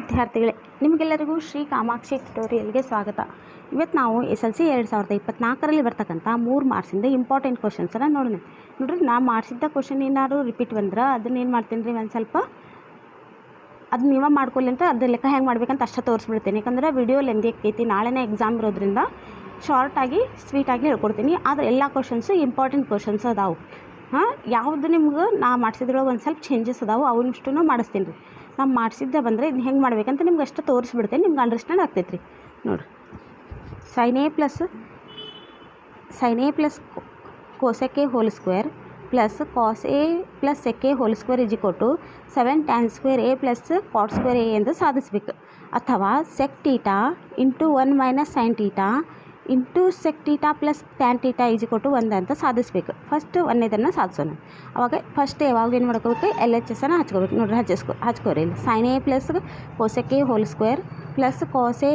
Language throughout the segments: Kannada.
ವಿದ್ಯಾರ್ಥಿಗಳೇ, ನಿಮಗೆಲ್ಲರಿಗೂ ಶ್ರೀ ಕಾಮಾಕ್ಷಿ ಟ್ಯುಟೋರಿಯಲ್ಗೆ ಸ್ವಾಗತ. ಇವತ್ತು ನಾವು SLC 2024ರಲ್ಲಿ ಬರ್ತಕ್ಕಂಥ 3 ಮಾರ್ಕ್ಸಿಂದ ಇಂಪಾರ್ಟೆಂಟ್ ಕ್ವಶನ್ಸನ್ನು ನೋಡೋಣ. ನೋಡ್ರಿ, ನಾ ಮಾಡಿಸಿದ್ದ ಕ್ವಶನ್ ಏನಾದ್ರು ರಿಪೀಟ್ ಬಂದ್ರೆ ಅದನ್ನೇನು ಮಾಡ್ತೀನಿ ರೀ, ಒಂದು ಸ್ವಲ್ಪ ಅದು ನೀವೇ ಮಾಡ್ಕೊಳ್ಳಿ ಅಂತ ಅದು ಲೆಕ್ಕ ಹೆಂಗೆ ಮಾಡ್ಬೇಕಂತ ಅಷ್ಟೇ ತೋರಿಸ್ಬಿಡ್ತೀನಿ. ಯಾಕಂದ್ರೆ ವಿಡಿಯೋ ಲೆಂದಿ ಆಕೈತಿ, ನಾಳೆನೇ ಎಕ್ಸಾಮ್ ಇರೋದ್ರಿಂದ ಶಾರ್ಟಾಗಿ ಸ್ವೀಟಾಗಿ ಹೇಳ್ಕೊಡ್ತೀನಿ. ಆದರೆ ಎಲ್ಲ ಕ್ವಶನ್ಸು ಇಂಪಾರ್ಟೆಂಟ್ ಕ್ವಶನ್ಸ್ ಅದಾವೆ. ಯಾವುದು ನಿಮ್ಗೆ ನಾ ಮಾಡಿಸಿದ್ರೊಳಗೆ ಒಂದು ಸ್ವಲ್ಪ ಚೇಂಜಸ್ ಅದಾವೆ, ಅವನ್ನಷ್ಟು ಮಾಡಿಸ್ತೀನಿ ರೀ. ನಾವು ಮಾಡಿಸಿದ್ದೆ ಬಂದರೆ ಇದು ಹೆಂಗೆ ಮಾಡ್ಬೇಕಂತ ನಿಮ್ಗೆ ಅಷ್ಟು ತೋರಿಸ್ಬಿಡ್ತೇನೆ, ನಿಮ್ಗೆ ಅಂಡರ್ಸ್ಟ್ಯಾಂಡ್ ಆಗ್ತೈತೆ ರೀ. ನೋಡಿರಿ, sin A plus cosec A hole square plus cos A ಪ್ಲಸ್ sec A ಹೋಲ್ ಸ್ಕ್ವೇರ್ is equal to 7 tan square A plus cot square A ಎಂದು ಸಾಧಿಸಬೇಕು. ಅಥವಾ sec theta into 1 minus sin theta into sec theta plus tan theta is equal to 1 ಅಂತ ಸಾಧಿಸಬೇಕು. ಫಸ್ಟ್ ಒಂದೇದನ್ನು ಸಾಧಿಸೋಣ. ಅವಾಗ ಫಸ್ಟ್ ಯಾವಾಗ ಏನು ಮಾಡ್ಕೋಬೇಕು, LHS ಹಚ್ಕೋಬೇಕು. ನೋಡ್ರಿ, ಹಚ್ಕೋರಿ. ಇಲ್ಲಿ sin A plus cosec A hole square plus cos A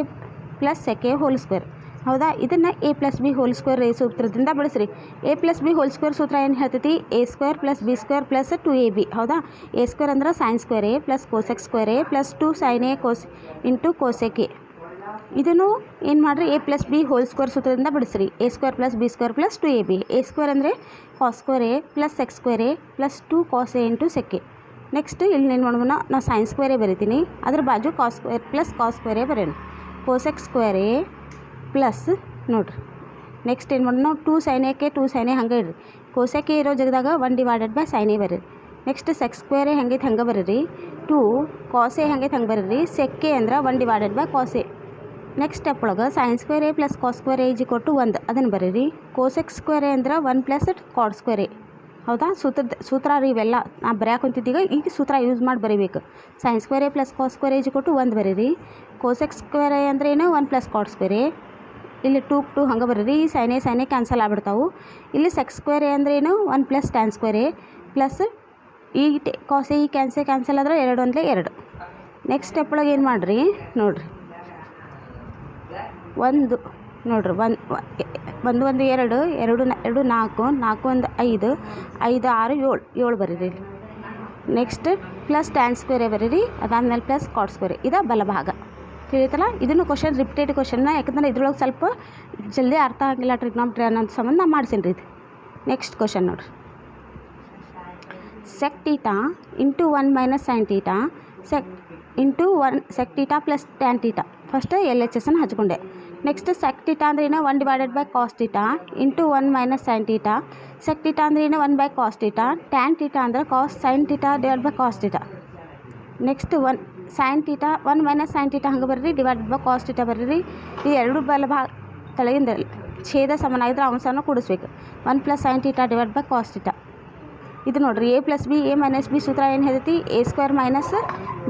ಪ್ಲಸ್ sec A ಹೋಲ್ ಸ್ಕ್ವೇರ್. ಹೌದಾ? ಇದನ್ನು A plus B whole square ಸೂತ್ರದಿಂದ ಬಳಸ್ರಿ. A plus B whole square ಸೂತ್ರ ಏನು ಹೇಳ್ತೈತಿ, A square plus B square plus 2AB. ಹೌದಾ? A ಸ್ಕ್ವೇರ್ ಅಂದ್ರೆ sign square A plus cosec square A plus 2 sin A into cosec A. ಇದನ್ನು ಏನು ಮಾಡಿರಿ, A plus B whole square ಸೂತ್ರದಿಂದ ಬಿಡಿಸ್ರಿ. A square plus B square plus 2AB. A square ಅಂದರೆ cos square A plus sec square A plus 2 cos A into sec A. Next ಇಲ್ಲಿ ಏನು ಮಾಡೋಣ, ನಾವು ಸೈನ್ ಸ್ಕ್ವೇರ್ A ಬರಿತೀನಿ, ಅದ್ರ ಬಾಜು cos square plus cos square A ಬರೋಣ. ಕೋಸೆಕ್ ಸ್ಕ್ವೇರ್ A ಪ್ಲಸ್ ನೋಡಿರಿ, ನೆಕ್ಸ್ಟ್ ಏನು ಮಾಡೋಣ, 2 sin A ಕೆ 2 sin A ಹಂಗೆ ಇಡ್ರಿ. ಕೋಸೆಕ್ A ಇರೋ ಜಾಗದಾಗ 1/sin A ಬರೀರಿ. ನೆಕ್ಸ್ಟ್ ಸೆಕ್ ಸ್ಕ್ವೇರ್ A ಹಂಗೈತೆ ಹಂಗೆ ಬರೀರಿ. 2 cos A ಹಂಗೈತೆ ಹಂಗೆ ಬರೀರಿ. ಸೆಕ್ A ಅಂದ್ರೆ 1/cos A. ನೆಕ್ಸ್ಟ್ ಸ್ಟೆಪ್ ಒಳಗೆ sine square A plus cos square A is equal to 1 ಅದನ್ನು ಬರೀರಿ. ಕೋಸೆಕ್ ಸ್ಕ್ವೇರ್ A ಅಂದ್ರೆ 1 ಪ್ಲಸ್ cot ಸ್ಕ್ವೇರ್ A. ಹೌದಾ? ಸೂತ್ರ ರೀ ಇವೆಲ್ಲ. ನಾ ಬರೆಯಕ್ಕೆ ಹೊಂತಿದ್ದೀಗ, ಈಗ ಸೂತ್ರ ಯೂಸ್ ಮಾಡಿ ಬರೀಬೇಕು. Sine square A plus cos square A is equal to 1 ಬರೀರಿ. ಕೋಸೆಕ್ ಸ್ಕ್ವೇರ್ A ಅಂದ್ರೆ ಏನು, 1 ಪ್ಲಸ್ cot ಸ್ಕ್ವೇರ್ A. ಇಲ್ಲಿ 2 ಹಂಗೆ ಬರೀರಿ. sin A ಕ್ಯಾನ್ಸಲ್ ಆಗ್ಬಿಡ್ತಾವೆ. ಇಲ್ಲಿ ಸೆಕ್ ಸ್ಕ್ವೇರ್ A ಅಂದ್ರೆ ಏನು, 1 plus tan square A plus ಈ ಕಾಸ್ A ಕ್ಯಾನ್ಸಲ್ ಆದ್ರೆ 2 ಅಂದರೆ 2. ನೆಕ್ಸ್ಟ್ ಸ್ಟೆಪ್ ಒಳಗೆ ಏನು ಮಾಡಿರಿ, ನೋಡಿರಿ, 1 ನೋಡಿರಿ, 1 1 2 2 4 4 1 5 5 6 7 ಬರೀರಿ. Next plus tan square A ಬರೀರಿ. ಅದಾದಮೇಲೆ ಪ್ಲಸ್ ಕಾಟ್ ಸ್ಕ್ವೇರ್ A. ಇದು ಬಲಭಾಗ. ತಿಳಿಯುತ್ತಲ್ಲ? ಇದನ್ನು ಕ್ವಶನ್ ರಿಪಿಟೆಡ್ ಕ್ವಶನ್ನ, ಯಾಕಂದ್ರೆ ಇದ್ರೊಳಗೆ ಸ್ವಲ್ಪ ಜಲ್ದಿ ಅರ್ಥ ಆಗಿಲ್ಲ ಟ್ರಿಗ್ನೋಮೆಟ್ರಿ ಅನ್ನೋದು ಸಂಬಂಧ ನಾ ಮಾಡ್ಸೀನಿ ರೀ ಇದು. ನೆಕ್ಸ್ಟ್ ಕ್ವಶನ್ ನೋಡಿರಿ, sec theta into 1 minus sine theta sec into 1 sec theta plus tan theta. First LHS ಹಚ್ಕೊಂಡೆ. ನೆಕ್ಸ್ಟ್ ಸೆಕ್ ಥೀಟಾ ಅಂದ್ರೆ ಏನು, 1/cos theta into 1 minus sine theta. Sec theta ಅಂದ್ರೆ ಏನು, 1/cos ಥೀಟಾ. ಟ್ಯಾನ್ ಥೀಟಾ ಅಂದ್ರೆ cos sine theta /cos theta. Next 1 sine theta 1 minus sine theta ಹಂಗೆ ಬರ್ರಿ, /cos ಥೀಟಾ ಬರ್ರಿ. ಈ ಎರಡು ಬಲಭಾಗ ತೆಳಗಿಂದ ಛೇದ ಸಮನಾಗಿದ್ರೆ ಅಂಶನ ಕೂಡಿಸ್ಬೇಕು. 1 plus sine theta /cos theta. ಇದು ನೋಡಿರಿ, A plus B A minus B ಸೂತ್ರ ಏನು ಹೇಳ್ತೈತಿ, A square minus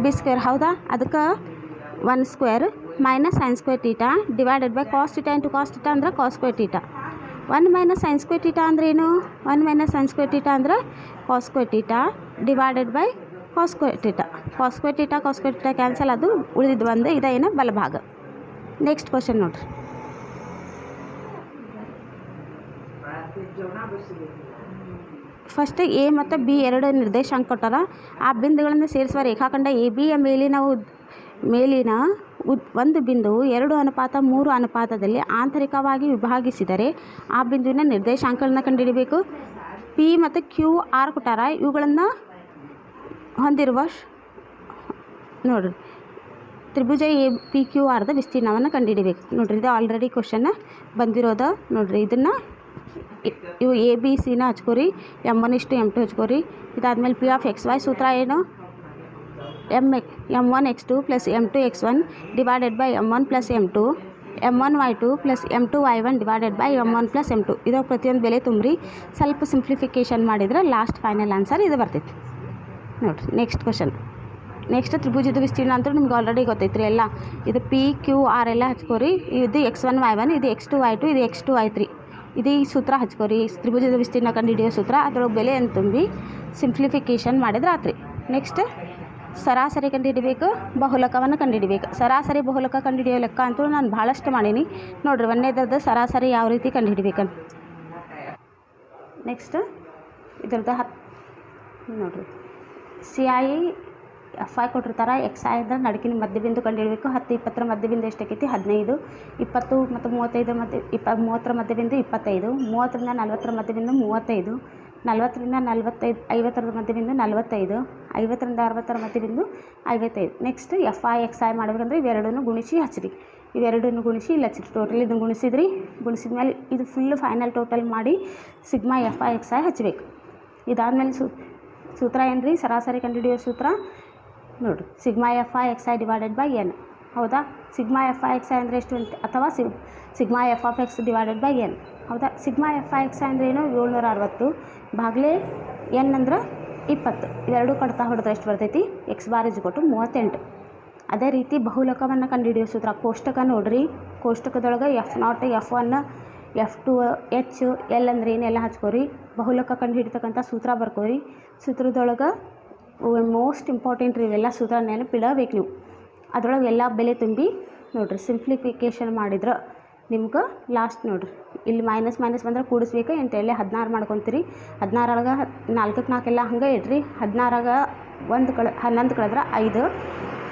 B square. ಹೌದಾ? ಅದಕ್ಕೆ 1 square minus sine square theta /cos theta into cos theta ಅಂದ್ರೆ cos square theta. 1 minus sine square theta ಅಂದ್ರೆ ಏನು, 1 ಮೈನಸ್ ಸೈನ್ ಸ್ಕ್ವೇರ್ ಥೀಟಾ ಅಂದ್ರೆ cos square theta cos square theta. Cos square theta cancel, ಅದು ಉಳಿದಿದ್ದು ಒಂದು. ಇದೇನು ಬಲಭಾಗ. ನೆಕ್ಸ್ಟ್ ಕ್ವಶನ್ ನೋಡಿರಿ, ಫಸ್ಟ್ A ಮತ್ತು B 2 ನಿರ್ದೇಶಾಂಕ ಕೊಟ್ಟಾರ. ಆ ಬಿಂದುಗಳನ್ನು ಸೇರಿಸುವ ರೇಖಾಖಂಡ AB ಯ ಮೇಲಿನ ಒಂದು ಬಿಂದು 2:3 ಅನುಪಾತದಲ್ಲಿ ಆಂತರಿಕವಾಗಿ ವಿಭಾಗಿಸಿದರೆ ಆ ಬಿಂದುವಿನ ನಿರ್ದೇಶಾಂಕಗಳನ್ನ ಕಂಡುಹಿಡಬೇಕು. P ಮತ್ತು QR ಕೊಟ್ಟಾರ. ಇವುಗಳನ್ನು ಹೊಂದಿರುವ ನೋಡಿರಿ ತ್ರಿಭುಜ APQRದ ವಿಸ್ತೀರ್ಣವನ್ನು ಕಂಡುಹಿಡಬೇಕು. ನೋಡಿರಿ, ಇದು ಆಲ್ರೆಡಿ ಕ್ವಶನ್ ಬಂದಿರೋದ. ನೋಡಿರಿ, ಇದನ್ನು ಇವು ABCನ ಹಚ್ಕೋರಿ. M1:M2 ಹಚ್ಕೋರಿ. ಇದಾದಮೇಲೆ P(x(y) ಸೂತ್ರ ಏನು, M1x2 plus M2x1 /M1 plus M2 M1y2 plus M2y1 /M1 plus M2. ಇದು ಪ್ರತಿಯೊಂದು ಬೆಲೆ ತುಂಬ್ರಿ. ಸ್ವಲ್ಪ ಸಿಂಪ್ಲಿಫಿಕೇಷನ್ ಮಾಡಿದರೆ ಲಾಸ್ಟ್ ಫೈನಲ್ ಆನ್ಸರ್ ಇದು ಬರ್ತೈತಿ. ನೋಡಿರಿ, ನೆಕ್ಸ್ಟ್ ಕ್ವಶನ್. ನೆಕ್ಸ್ಟ್ ತ್ರಿಭುಜದ ವಿಸ್ತೀರ್ಣ ಅಂತ ನಿಮ್ಗೆ ಆಲ್ರೆಡಿ ಗೊತ್ತೈತ್ರಿ ಎಲ್ಲ. ಇದು PQR ಎಲ್ಲ ಹಚ್ಕೋರಿ. ಇದು x1 y1, ಇದು x2 y2, ಇದು x2 y3. ಇದು ಈ ಸೂತ್ರ ಹಚ್ಕೋರಿ. ತ್ರಿಭುಜದ ವಿಸ್ತೀರ್ಣ ಕಂಡುಹಿಡಿಯೋ ಸೂತ್ರ. ಅದರೊಳಗೆ ಬೆಲೆ ಅಂತ ತುಂಬಿ ಸಿಂಪ್ಲಿಫಿಕೇಷನ್ ಮಾಡಿದ್ರೆ ಆತ್ರಿ. ನೆಕ್ಸ್ಟ್ ಸರಾಸರಿ ಕಂಡುಹಿಡಿಬೇಕು, ಬಹುಲಕವನ್ನು ಕಂಡುಹಿಡಿಬೇಕು. ಸರಾಸರಿ ಬಹುಲಕ ಕಂಡುಹಿಡಿಯೋ ಲೆಕ್ಕ ಅಂತೂ ನಾನು ಭಾಳಷ್ಟು ಮಾಡೀನಿ. ನೋಡಿರಿ, ಒಂದನೇದ್ರದ್ದು ಸರಾಸರಿ ಯಾವ ರೀತಿ ಕಂಡುಹಿಡಿಬೇಕಂತ. ನೆಕ್ಸ್ಟ್ ಇದ್ರದ್ದು ನೋಡಿರಿ, CI FI ಕೊಟ್ಟಿರ್ತಾರೆ. XI ಅಂದ್ರೆ ನಡುಕಿನ ಮಧ್ಯಬಿಂದು ಕಂಡುಹಿಡಬೇಕು. 10 20ರ ಮಧ್ಯಬಿಂದು ಎಷ್ಟಾಕೈತಿ 15, 20 ಮತ್ತು 35 30ರ ಮಧ್ಯಬಿಂದು 25, 30ರಿಂದ 40ರ ಮಧ್ಯಬಿಂದು 35, 40ರಿಂದ 50ರ ಮಧ್ಯಬಿಂದು 45, 50ರಿಂದ 60ರ ಮಧ್ಯಬಿಂದು 55. ನೆಕ್ಸ್ಟ್ FI XI ಮಾಡಬೇಕಂದ್ರೆ ಇವೆರಡನ್ನು ಗುಣಿಸಿ ಹಚ್ಚಿರಿ. ಇವೆರಡನ್ನು ಗುಣಿಸಿ ಇಲ್ಲಿ ಹಚ್ಚಿರಿ. ಟೋಟಲ್ ಇದನ್ನು ಗುಣಿಸಿದ ಮೇಲೆ ಇದು ಫುಲ್ ಫೈನಲ್ ಟೋಟಲ್ ಮಾಡಿ ಸಿಗ್ಮಾ FI XI ಹಚ್ಚಬೇಕು. ಇದಾದಮೇಲೆ ಸೂತ್ರ ಏನು ರೀ, ಸರಾಸರಿ ಕಂಡುಹಿಡಿಯೋ ಸೂತ್ರ ನೋಡಿರಿ, sigma FI XI divided by N. ಹೌದಾ, ಸಿಗ್ಮಾ FI XI ಅಂದರೆ ಎಷ್ಟು ಅಂತ, ಅಥವಾ sigma F(x) divided by N. ಹೌದಾ, ಸಿಗ್ಮಾ FI XI ಅಂದ್ರೆ ಏನು, 760 ಭಾಗಲೇ N ಅಂದ್ರೆ 20. ಇವೆರಡು ಕಡ್ತಾ ಹೊಡೆದ್ರೆ ಎಷ್ಟು ಬರ್ತೈತಿ, x ಬಾರ್ = 38. ಅದೇ ರೀತಿ ಬಹುಲಕವನ್ನು ಕಂಡುಹಿಡಿಯೋ ಸೂತ್ರ ಕೋಷ್ಟಕ ನೋಡಿರಿ. ಕೋಷ್ಟಕದೊಳಗೆ F0, F1, F2, H, L ಅಂದ್ರೆ ಏನೆಲ್ಲ ಹಚ್ಕೋರಿ. ಬಹುಲಕ ಕಂಡು ಹಿಡಿತಕ್ಕಂಥ ಸೂತ್ರ ಬರ್ಕೋರಿ. ಸೂತ್ರದೊಳಗೆ ಮೋಸ್ಟ್ ಇಂಪಾರ್ಟೆಂಟ್ ರೀ ಇವೆಲ್ಲ ಸೂತ್ರ ನೆನಪಿಡಬೇಕು ನೀವು. ಅದರೊಳಗೆ ಎಲ್ಲ ಬೆಲೆ ತುಂಬಿ ನೋಡಿರಿ. ಸಿಂಪ್ಲಿಫಿಕೇಷನ್ ಮಾಡಿದ್ರೆ ನಿಮ್ಗೆ ಲಾಸ್ಟ್ ನೋಡಿರಿ, ಇಲ್ಲಿ ಮೈನಸ್ ಬಂದ್ರೆ ಕೂಡಿಸ್ಬೇಕು. 8 ಎಳ್ಳೆ 16 ಮಾಡ್ಕೊತೀರಿ. 16 4ಕ್ಕೆ 4 ಎಲ್ಲ ಹಂಗೆ ಇಡ್ರಿ. 16 11 ಕಳೆದ್ರೆ 5,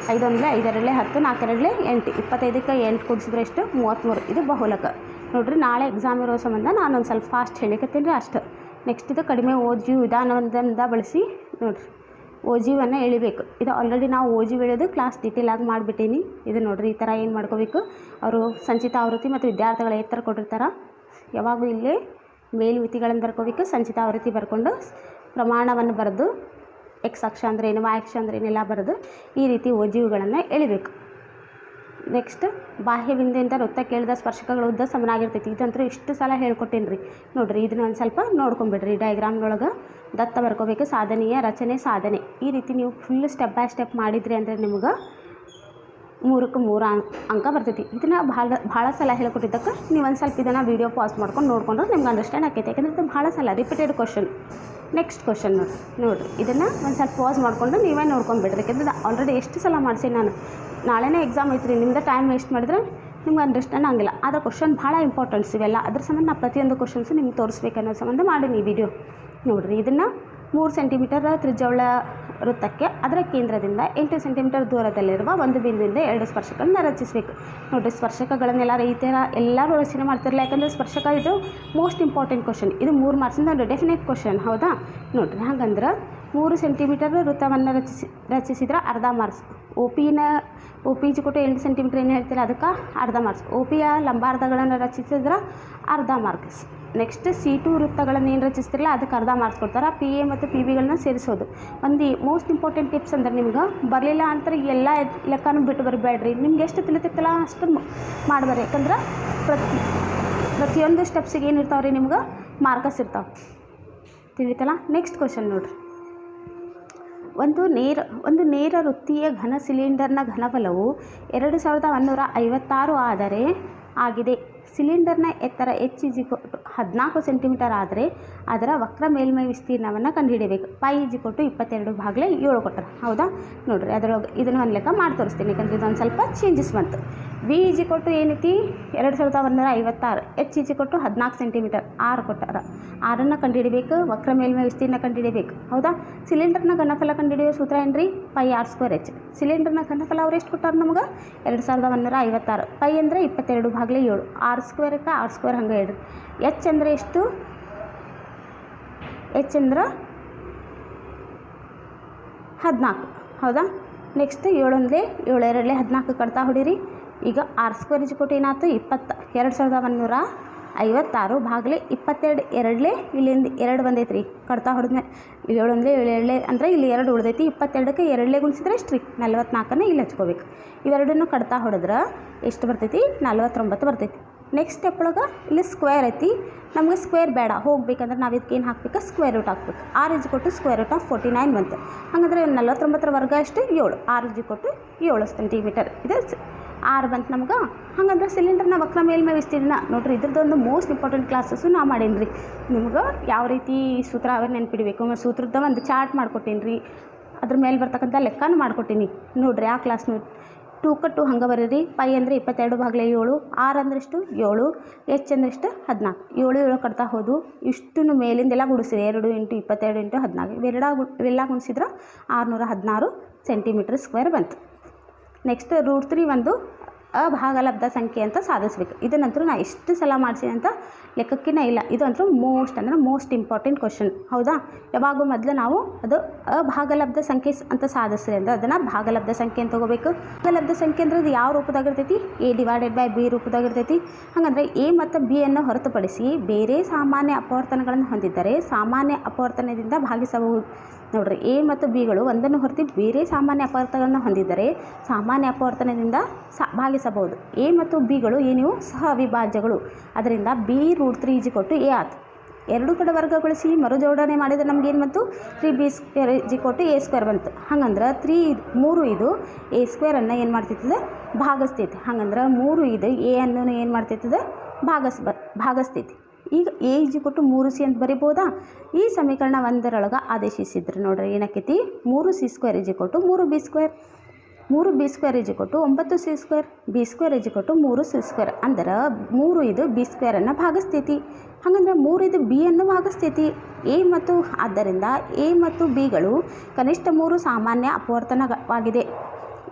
5 1 5 2 10, 4 2 8, 25ಕ್ಕೆ 8 ಕೂಡಿಸಿದ್ರೆ ಎಷ್ಟು 33. ಇದು ಬಹುಲಕ ನೋಡಿರಿ. ನಾಳೆ ಎಕ್ಸಾಮ್ ಇರೋ ಸಂಬಂಧ ನಾನು ಒಂದು ಸ್ವಲ್ಪ ಫಾಸ್ಟ್ ಹೇಳಿಕತ್ತೀನಿ ರೀ ಅಷ್ಟು. ನೆಕ್ಸ್ಟ್ ಇದು ಕಡಿಮೆ OG ವಿಧಾನದಿಂದ ಬಳಸಿ ನೋಡಿರಿ OGವನ್ನು ಎಳಿಬೇಕು. ಇದು ಆಲ್ರೆಡಿ ನಾವು OG ಎಳೆಯೋದು ಕ್ಲಾಸ್ ಡೀಟೇಲಾಗಿ ಮಾಡಿಬಿಟ್ಟೀನಿ. ಇದು ನೋಡಿರಿ, ಈ ಥರ ಏನು ಮಾಡ್ಕೋಬೇಕು, ಅವರು ಸಂಚಿತ ಆವೃತ್ತಿ ಮತ್ತು ವಿದ್ಯಾರ್ಥಿಗಳ ಎತ್ತರ ಕೊಟ್ಟಿರ್ತಾರೆ. ಯಾವಾಗೂ ಇಲ್ಲೇ ಮೇಲ್ಮಿತಿಗಳನ್ನು ಬರ್ಕೋಬೇಕು. ಸಂಚಿತ ಆವೃತ್ತಿ ಬರ್ಕೊಂಡು ಪ್ರಮಾಣವನ್ನು ಬರೆದು X ಅಕ್ಷ ಅಂದ್ರೆ ಏನು, Y ಅಕ್ಷ ಅಂದ್ರೆ ಏನೆಲ್ಲ ಬರೆದು ಈ ರೀತಿ OGಗಳನ್ನು ಎಳಿಬೇಕು. ನೆಕ್ಸ್ಟ್ ಬಾಹ್ಯ ಬಿಂದುವಿಂದ ವೃತ್ತ ಕೇಳಿದ ಸ್ಪರ್ಶಕಗಳ ಉದ್ದ ಸಮನಾಗಿರ್ತೈತಿ. ಇದಂತೂ ಇಷ್ಟು ಸಲ ಹೇಳ್ಕೊಟ್ಟೇನಿ ರೀ. ನೋಡಿರಿ, ಇದನ್ನ ಒಂದು ಸ್ವಲ್ಪ ನೋಡ್ಕೊಂಬಿಡ್ರಿ. ಡಯಾಗ್ರಾಮ್ನೊಳಗೆ ದತ್ತ ಬರ್ಕೋಬೇಕು. ಸಾಧನೆಯ ರಚನೆ ಸಾಧನೆ ಈ ರೀತಿ ನೀವು ಫುಲ್ ಸ್ಟೆಪ್ ಬೈ ಸ್ಟೆಪ್ ಮಾಡಿದ್ರಿ ಅಂದರೆ ನಿಮ್ಗೆ 3ಕ್ಕೆ 3 ಅಂಕ ಬರ್ತೈತಿ. ಇದನ್ನು ಭಾಳ ಸಲ ಹೇಳ್ಕೊಟ್ಟಿದ್ದಕ್ಕೆ ನೀವು ಒಂದು ಸ್ವಲ್ಪ ಇದನ್ನು ವೀಡಿಯೋ ಪಾಸ್ ಮಾಡ್ಕೊಂಡು ನೋಡ್ಕೊಂಡ್ರೆ ನಿಮ್ಗೆ ಅಂಡರ್ಸ್ಟ್ಯಾಂಡ್ ಆಕೈತೆ. ಯಾಕಂದರೆ ಇದು ಭಾಳ ಸಲ ರಿಪೀಟೆಡ್ ಕ್ವಶನ್. ನೆಕ್ಸ್ಟ್ ಕ್ವಶನ್ ನೋಡಿರಿ, ಇದನ್ನು ಒಂದು ಸ್ವಲ್ಪ ಪಾಸ್ ಮಾಡಿಕೊಂಡು ನೀವೇ ನೋಡ್ಕೊಂಡ್ಬಿಡ್ರಿ. ಯಾಕಂದ್ರೆ ಆಲ್ರೆಡಿ ಎಷ್ಟು ಸಲ ಮಾಡಿಸಿ ನಾನು. ನಾಳೆನೇ ಎಕ್ಸಾಮ್ ಐತ್ರಿ, ನಿಮ್ದು ಟೈಮ್ ವೇಸ್ಟ್ ಮಾಡಿದ್ರೆ ನಿಮ್ಗೆ ಅಂಡರ್ಸ್ಟ್ಯಾಂಡ್ ಆಗಿಲ್ಲ. ಆದರೆ ಕ್ವಶನ್ ಭಾಳ ಇಂಪಾರ್ಟೆಂಟ್ಸ್ ಇವೆಲ್ಲ. ಅದ್ರ ಸಂಬಂಧ ನಾನು ಪ್ರತಿಯೊಂದು ಕ್ವಶನ್ಸು ನಿಮ್ಗೆ ತೋರಿಸ್ಬೇಕು ಅನ್ನೋ ಸಂಬಂಧ ಮಾಡೀನಿ ಈ ವಿಡಿಯೋ. ನೋಡಿರಿ, ಇದನ್ನು 3 ಸೆಂಟಿಮೀಟರ್ ತ್ರಿಜ್ಯವುಳ್ಳ ವೃತ್ತಕ್ಕೆ ಅದರ ಕೇಂದ್ರದಿಂದ 8 ಸೆಂಟಿಮೀಟರ್ ದೂರದಲ್ಲಿರುವ ಒಂದು ಬಿಂದುವಿಂದ 2 ಸ್ಪರ್ಶಕಗಳನ್ನು ರಚಿಸಬೇಕು. ನೋಡಿರಿ, ಸ್ಪರ್ಶಕಗಳನ್ನೆಲ್ಲ ಈ ಥರ ಎಲ್ಲರೂ ರಚನೆ ಮಾಡ್ತಿರಲಿಲ್ಲ. ಯಾಕಂದರೆ ಸ್ಪರ್ಶಕ ಇದು ಮೋಸ್ಟ್ ಇಂಪಾರ್ಟೆಂಟ್ ಕ್ವಶನ್. ಇದು 3 ಮಾರ್ಕ್ಸಿಂದ ಡೆಫಿನೆಟ್ ಕ್ವಶನ್. ಹೌದಾ, ನೋಡಿರಿ, ಹಾಗಂದ್ರೆ 3 ಸೆಂಟಿಮೀಟರ್ ವೃತ್ತವನ್ನು ರಚಿಸಿದ್ರೆ ಅರ್ಧ ಮಾರ್ಕ್ಸ್. OP = 8 ಸೆಂಟಿಮೀಟರ್ ಏನು ಹೇಳ್ತೀರ, ಅದಕ್ಕೆ ಅರ್ಧ ಮಾರ್ಕ್ಸ್. OPಯ ಲಂಬಾರ್ಧಗಳನ್ನು ರಚಿಸಿದ್ರೆ ಅರ್ಧ ಮಾರ್ಕ್ಸ್. ನೆಕ್ಸ್ಟ್ C2 ವೃತ್ತಗಳನ್ನು ಏನು ರಚಿಸ್ತಿರಲ್ಲ ಅದಕ್ಕೆ ಅರ್ಧ ಮಾರ್ಕ್ಸ್ ಕೊಡ್ತಾರೆ. PA ಮತ್ತು PBಗಳನ್ನ ಸೇರಿಸೋದು. ಒಂದು ಮೋಸ್ಟ್ ಇಂಪಾರ್ಟೆಂಟ್ ಟಿಪ್ಸ್ ಅಂದ್ರೆ ನಿಮ್ಗೆ ಬರಲಿಲ್ಲ ಅಂತಾರೆ ಎಲ್ಲ ಲೆಕ್ಕನೂ ಬಿಟ್ಟು ಬರಬೇಡ್ರಿ. ನಿಮ್ಗೆ ಎಷ್ಟು ತಿಳಿತಿತ್ತಲ್ಲ ಅಷ್ಟು ಮಾಡ್ಬಾರ್ದು. ಯಾಕಂದ್ರೆ ಪ್ರತಿಯೊಂದು ಸ್ಟೆಪ್ಸಿಗೆ ಏನು ಇರ್ತಾವೆ ರೀ, ನಿಮ್ಗೆ ಮಾರ್ಕಸ್ ಇರ್ತಾವೆ. ತಿಳಿತಲ್ಲ. ನೆಕ್ಸ್ಟ್ ಕ್ವಶನ್ ನೋಡಿರಿ, ಒಂದು ನೇರ ವೃತ್ತೀಯ ಘನ ಸಿಲಿಂಡರ್ನ ಘನಫಲವು 2156 ಆಗಿದೆ. ಸಿಲಿಂಡರ್ನ ಎತ್ತರ H = 14 ಸೆಂಟಿಮೀಟರ್ ಆದರೆ ಅದರ ವಕ್ರ ಮೇಲ್ಮೈ ವಿಸ್ತೀರ್ಣವನ್ನು ಕಂಡುಹಿಡಿಯಬೇಕು. π = 22/7 ಕೊಟ್ಟರೆ. ಹೌದಾ, ನೋಡಿರಿ, ಅದರೊಳಗೆ ಇದನ್ನು ಒಂದು ಲೆಕ್ಕ ಮಾಡಿ ತೋರಿಸ್ತೀನಿ. ಯಾಕಂದರೆ ಇದೊಂದು ಸ್ವಲ್ಪ ಚೇಂಜಸ್ ಬಂತು. V = ಏನೈತಿ 2156, H = 14 ಸೆಂಟಿಮೀಟರ್, 6 ಕೊಟ್ಟಾರ. 6ಅನ್ನು ಕಂಡುಹಿಡಿಬೇಕು. ವಕ್ರ ಮೇಲ್ಮೈ ವಿಸ್ತೀರ್ಣ ಕಂಡುಹಿಡಿಯಬೇಕು. ಹೌದಾ, ಸಿಲಿಂಡರ್ನ ಘನಫಲ ಕಂಡುಹಿಡಿಯೋ ಸೂತ್ರ ಏನು ರೀ, πr²h. ಸಿಲಿಂಡರ್ನ ಘನಫಲ ಅವ್ರು ಎಷ್ಟು ಕೊಟ್ಟಾರ ನಮ್ಗೆ 2156. π ಅಂದರೆ 22/7, r²ಕ್ಕೆ r² ಹಂಗೆ ಇಡ್ರಿ. H ಅಂದರೆ ಎಷ್ಟು, H ಅಂದ್ರೆ 14. ಹೌದಾ, ನೆಕ್ಸ್ಟ್ 7 1 7 2 14 ಕಡ್ತಾ ಹೊಡೀರಿ. ಈಗ r² ಏನಾಯ್ತು 2156 ಭಾಗಲೇ 22 2 ಇಲ್ಲಿಂದ 2 ಬಂದೈತೆ ರೀ. ಕಡ್ತಾ ಹೊಡೆದ್ಮೇಲೆ 7 1 7 2 ಅಂದರೆ ಇಲ್ಲಿ 2 ಉಳಿದೈತಿ. 22ಕ್ಕೆ 2 ಗುಣಿಸಿದ್ರೆ ಎಷ್ಟು ರೀ 44ನ್ನು ಇಲ್ಲಿ ಹಚ್ಕೋಬೇಕು. ಇವೆರಡನ್ನು ಕಡ್ತಾ ಹೊಡೆದ್ರೆ ಎಷ್ಟು ಬರ್ತೈತಿ 49 ಬರ್ತೈತಿ. ನೆಕ್ಸ್ಟ್ ಸ್ಟೆಪ್ ಒಳಗೆ ಇಲ್ಲಿ ಸ್ಕ್ವೇರ್ ಐತಿ. ನಮಗೆ ಸ್ಕ್ವೇರ್ ಬೇಡ, ಹೋಗ್ಬೇಕಂದ್ರೆ ನಾವು ಇದಕ್ಕೆ ಏನು ಹಾಕ್ಬೇಕು, ಸ್ಕ್ವೇರ್ ರೂಟ್ ಹಾಕ್ಬೇಕು. r = √49 ಬಂತು. ಹಾಗಂದ್ರೆ 49ರ ವರ್ಗ ಎಷ್ಟು 7. r = 7 centimetre. ಇದು r ಬಂತು ನಮ್ಗೆ. ಹಾಗಂದ್ರೆ ಸಿಲಿಂಡರ್ನ ವಕ್ರ ಮೇಲ್ಮೈ ವಿಸ್ತೀರ್ಣ ನೋಡಿರಿ. ಇದ್ರದ್ದೊಂದು ಮೋಸ್ಟ್ ಇಂಪಾರ್ಟೆಂಟ್ ಕ್ಲಾಸಸ್ಸು ನಾ ಮಾಡೀನಿ ರೀ. ನಿಮ್ಗೆ ಯಾವ ರೀತಿ ಸೂತ್ರ ಅವ ನೆನ್ಪಿಡಬೇಕು, ಸೂತ್ರದ ಒಂದು ಚಾರ್ಟ್ ಮಾಡ್ಕೊಟ್ಟೀನಿ ರೀ. ಅದ್ರ ಮೇಲೆ ಬರ್ತಕ್ಕಂಥ ಲೆಕ್ಕನೂ ಮಾಡ್ಕೊಟ್ಟೀನಿ ನೋಡಿರಿ. ಆ ಕ್ಲಾಸ್ ನೋಡಿ 2 ಹಂಗೆ ಬರೀರಿ. ಪೈ ಅಂದರೆ 22/7, ಆರ್ ಅಂದ್ರೆ ಎಷ್ಟು 7, ಎಚ್ ಅಂದ್ರೆ ಎಷ್ಟು 14. 7 7 ಕಟ್ತಾ ಹೋದು. ಇಷ್ಟು ಮೇಲಿಂದೆಲ್ಲ ಗುಡಿಸಿರಿ. 2 × 22 × 14 ಇವೆಲ್ಲ ಗುಣಿಸಿದ್ರೆ 616 ಸೆಂಟಿಮೀಟರ್ ಸ್ಕ್ವೇರ್ ಬಂತು. ನೆಕ್ಸ್ಟ್ √3 ಒಂದು ಅಭಾಗಲಬ್ಧ ಸಂಖ್ಯೆ ಅಂತ ಸಾಧಿಸ್ಬೇಕು. ಇದನ್ನಂತರೂ ನಾನು ಎಷ್ಟು ಸಲ ಮಾಡಿಸಿ ಅಂತ ಲೆಕ್ಕಕ್ಕಿನ ಇಲ್ಲ. ಇದು ಅಂತೂ ಮೋಸ್ಟ್ ಇಂಪಾರ್ಟೆಂಟ್ ಕ್ವಶನ್. ಹೌದಾ? ಯಾವಾಗೂ ಮೊದಲು ನಾವು ಅದು ಅಭಾಗಲಬ್ಧ ಸಂಖ್ಯೆ ಅಂತ ಸಾಧಿಸ್ರಿ ಅಂದರೆ ಅದನ್ನು ಭಾಗಲಬ್ಧ ಸಂಖ್ಯೆ ಅಂತ ತೊಗೋಬೇಕು. ಭಾಗಲಬ್ಧ ಸಂಖ್ಯೆ ಅಂದರೆ ಅದು ಯಾವ ರೂಪದಾಗಿರ್ತೈತಿ? A/B ರೂಪದಾಗಿರ್ತೈತಿ. ಹಾಗಂದರೆ A ಮತ್ತು B ಅನ್ನು ಹೊರತುಪಡಿಸಿ ಬೇರೆ ಸಾಮಾನ್ಯ ಅಪವರ್ತನಗಳನ್ನು ಹೊಂದಿದ್ದರೆ ಸಾಮಾನ್ಯ ಅಪವರ್ತನದಿಂದ ಭಾಗಿಸಬಹುದು. ನೋಡಿರಿ, A ಮತ್ತು Bಗಳು ಒಂದನ್ನು ಹೊರತು ಬೇರೆ ಸಾಮಾನ್ಯ ಅಪವರ್ತನಗಳನ್ನು ಹೊಂದಿದ್ದರೆ ಸಾಮಾನ್ಯ ಅಪವರ್ತನದಿಂದ ಭಾಗಿಸಬಹುದು. A ಮತ್ತು Bಗಳು ಏನಿವು ಸಹ ಅವಿಭಾಜ್ಯಗಳು. ಅದರಿಂದ B√3 A ಆಯ್ತು. ಎರಡು ಕಡೆ ವರ್ಗಗೊಳಿಸಿ ಮರುಜೋಡಣೆ ಮಾಡಿದರೆ ನಮಗೇನು ಬಂತು? 3B² A² ಬಂತು. ಹಂಗಂದ್ರೆ 3 ಇದು A² ಅನ್ನು ಏನು ಮಾಡ್ತಿರ್ತದೆ? ಭಾಗಿಸ್ತೈತಿ. ಹಂಗಂದ್ರೆ 3 ಇದು A ಅನ್ನು ಏನು ಮಾಡ್ತಿರ್ತದೆ? ಭಾಗಿಸ್ತೈತಿ. ಈಗ A=3C ಅಂತ ಬರಿಬೋದಾ? ಈ ಸಮೀಕರಣ 1ರೊಳಗೆ ಆದೇಶಿಸಿದ್ರೆ ನೋಡ್ರಿ ಏನಕ್ಕೈತಿ? 3C² 3B². 3B² 9C². B² 3C². ಅಂದ್ರೆ 3 ಇದು B² ಅನ್ನು ಭಾಗಿಸ್ತೈತಿ. ಹಾಗಂದ್ರೆ 3 ಇದು B ಅನ್ನು ಭಾಗಿಸ್ತೈತಿ. A ಮತ್ತು ಆದ್ದರಿಂದ A ಮತ್ತು Bಗಳು ಕನಿಷ್ಠ 3 ಸಾಮಾನ್ಯ ಅಪವರ್ತನವಾಗಿದೆ.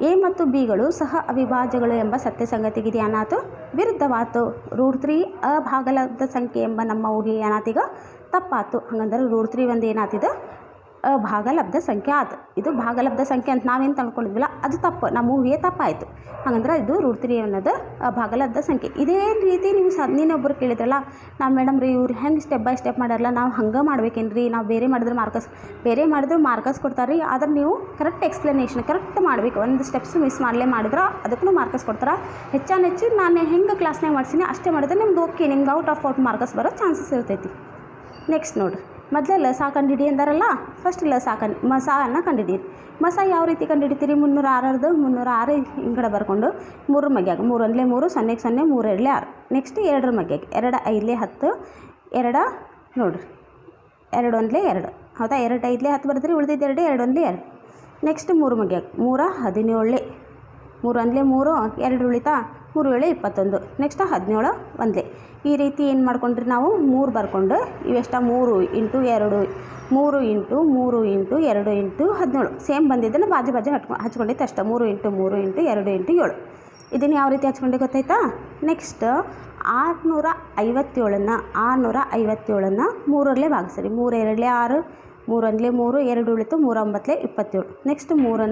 A ಮತ್ತು Bಗಳು ಸಹ ಅವಿಭಾಜ್ಯಗಳು ಎಂಬ ಸತ್ಯ ಸಂಗತಿಗಿದೆ ಏನಾಯ್ತು? ವಿರುದ್ಧವಾಯ್ತು. √3 ಅಭಾಗಲಬ್ಧ ಸಂಖ್ಯೆ ಎಂಬ ನಮ್ಮ ಊಹೆ ಏನಾತೀಗ ತಪ್ಪಾಯ್ತು. ಹಾಗಂದ್ರೆ √3 ಒಂದು ಏನಾತಿದೆ? ಅಭಾಗಲಬ್ಧ ಸಂಖ್ಯೆ ಆಯ್ತು. ಇದು ಭಾಗಲಬ್ಧ ಸಂಖ್ಯೆ ಅಂತ ನಾವೇನು ತಂದ್ಕೊಂಡಿದ್ವಿಲ್ಲ ಅದು ತಪ್ಪು. ನಮ್ಮ ಊಹೆ ತಪ್ಪಾಯಿತು. ಹಾಗಂದ್ರೆ ಇದು √3 ಅನ್ನೋದು ಅಭಾಗಲಬ್ಧ ಸಂಖ್ಯೆ. ಇದೇ ರೀತಿ ನೀವು ನೀನೊಬ್ಬರು ಕೇಳಿದ್ರಲ್ಲ, ನಾವು ಮೇಡಮ್ ರೀ ಇವ್ರು ಹೆಂಗೆ ಸ್ಟೆಪ್ ಬೈ ಸ್ಟೆಪ್ ಮಾಡ್ಯಾರಲ್ಲ, ನಾವು ಹಂಗೆ ಮಾಡ್ಬೇಕೇನ್ರಿ? ನಾವು ಬೇರೆ ಮಾಡಿದ್ರೆ ಮಾರ್ಕಸ್ ಕೊಡ್ತಾರೆ ರೀ. ಆದ್ರೆ ನೀವು ಕರೆಕ್ಟ್ ಎಕ್ಸ್ಪ್ಲನೇಷನ್ ಕರೆಕ್ಟ್ ಮಾಡಬೇಕು. ಒಂದು ಸ್ಟೆಪ್ಸ್ ಮಿಸ್ ಮಾಡಿದ್ರೆ ಅದಕ್ಕೂ ಮಾರ್ಕಸ್ ಕೊಡ್ತಾರೆ. ಹೆಚ್ಚು ನಾನು ಹೆಂಗೆ ಕ್ಲಾಸ್ನಾಗ ಮಾಡ್ತೀನಿ ಅಷ್ಟೇ ಮಾಡಿದ್ರೆ ನಿಮ್ದು ಓಕೆ, ನಿಮ್ಗೆ ಔಟ್ ಆಫ್ ಮಾರ್ಕಸ್ ಬರೋ ಚಾನ್ಸಸ್ ಇರ್ತೈತಿ. ನೆಕ್ಸ್ಟ್ ನೋಡಿರಿ, ಮೊದಲೇ ಲಸ ಕಂಡುಹಿಡಿ ಅಂದಾರಲ್ಲ, ಫಸ್ಟ್ ಮಸವನ್ನು ಕಂಡುಹಿಡೀರಿ. ಮಸ ಯಾವ ರೀತಿ ಕಂಡುಹಿಡಿತೀರಿ? 306 306 ಹಿಂಗಡೆ ಬರ್ಕೊಂಡು 3 ಮಗ್ಯಾಗ 3 1 3 0 0 3 2 6. ನೆಕ್ಸ್ಟ್ 2 ಮಗ್ಯಾಗ 2 5 10 2 ನೋಡಿರಿ 2 1 2. ಹೌದಾ? 2 5 10 ಬರ್ತೀರಿ, ಉಳಿದಿದ್ದು 2 2 1 2. ನೆಕ್ಸ್ಟ್ 3 ಮಗ್ಯಾಗ 3 17 3 1 3 2 ಉಳಿತಾ 3 7 21. ನೆಕ್ಸ್ಟ್ 17 1. ಈ ರೀತಿ ಏನು ಮಾಡ್ಕೊಂಡ್ರಿ ನಾವು 3 ಬರ್ಕೊಂಡು ಇವೆಷ್ಟ 3 × 2 3 × 3 × 2 × 17 ಸೇಮ್ ಬಂದಿದ್ದನ್ನು ಬಾಜು ಹಚ್ಕೊಂಡಿತ್ತು ಅಷ್ಟೇ. 3 × 3 × 2 × 7. ಇದನ್ನು ಯಾವ ರೀತಿ ಹಚ್ಕೊಂಡೆ ಗೊತ್ತಾಯ್ತಾ? ನೆಕ್ಸ್ಟ್ 657ನ್ನು 3ರಲ್ಲೇ ಭಾಗಿಸ್ರಿ. 3 2 6 3 1 3 2 ಉಳಿತು 3 9 27. ನೆಕ್ಸ್ಟ್ 3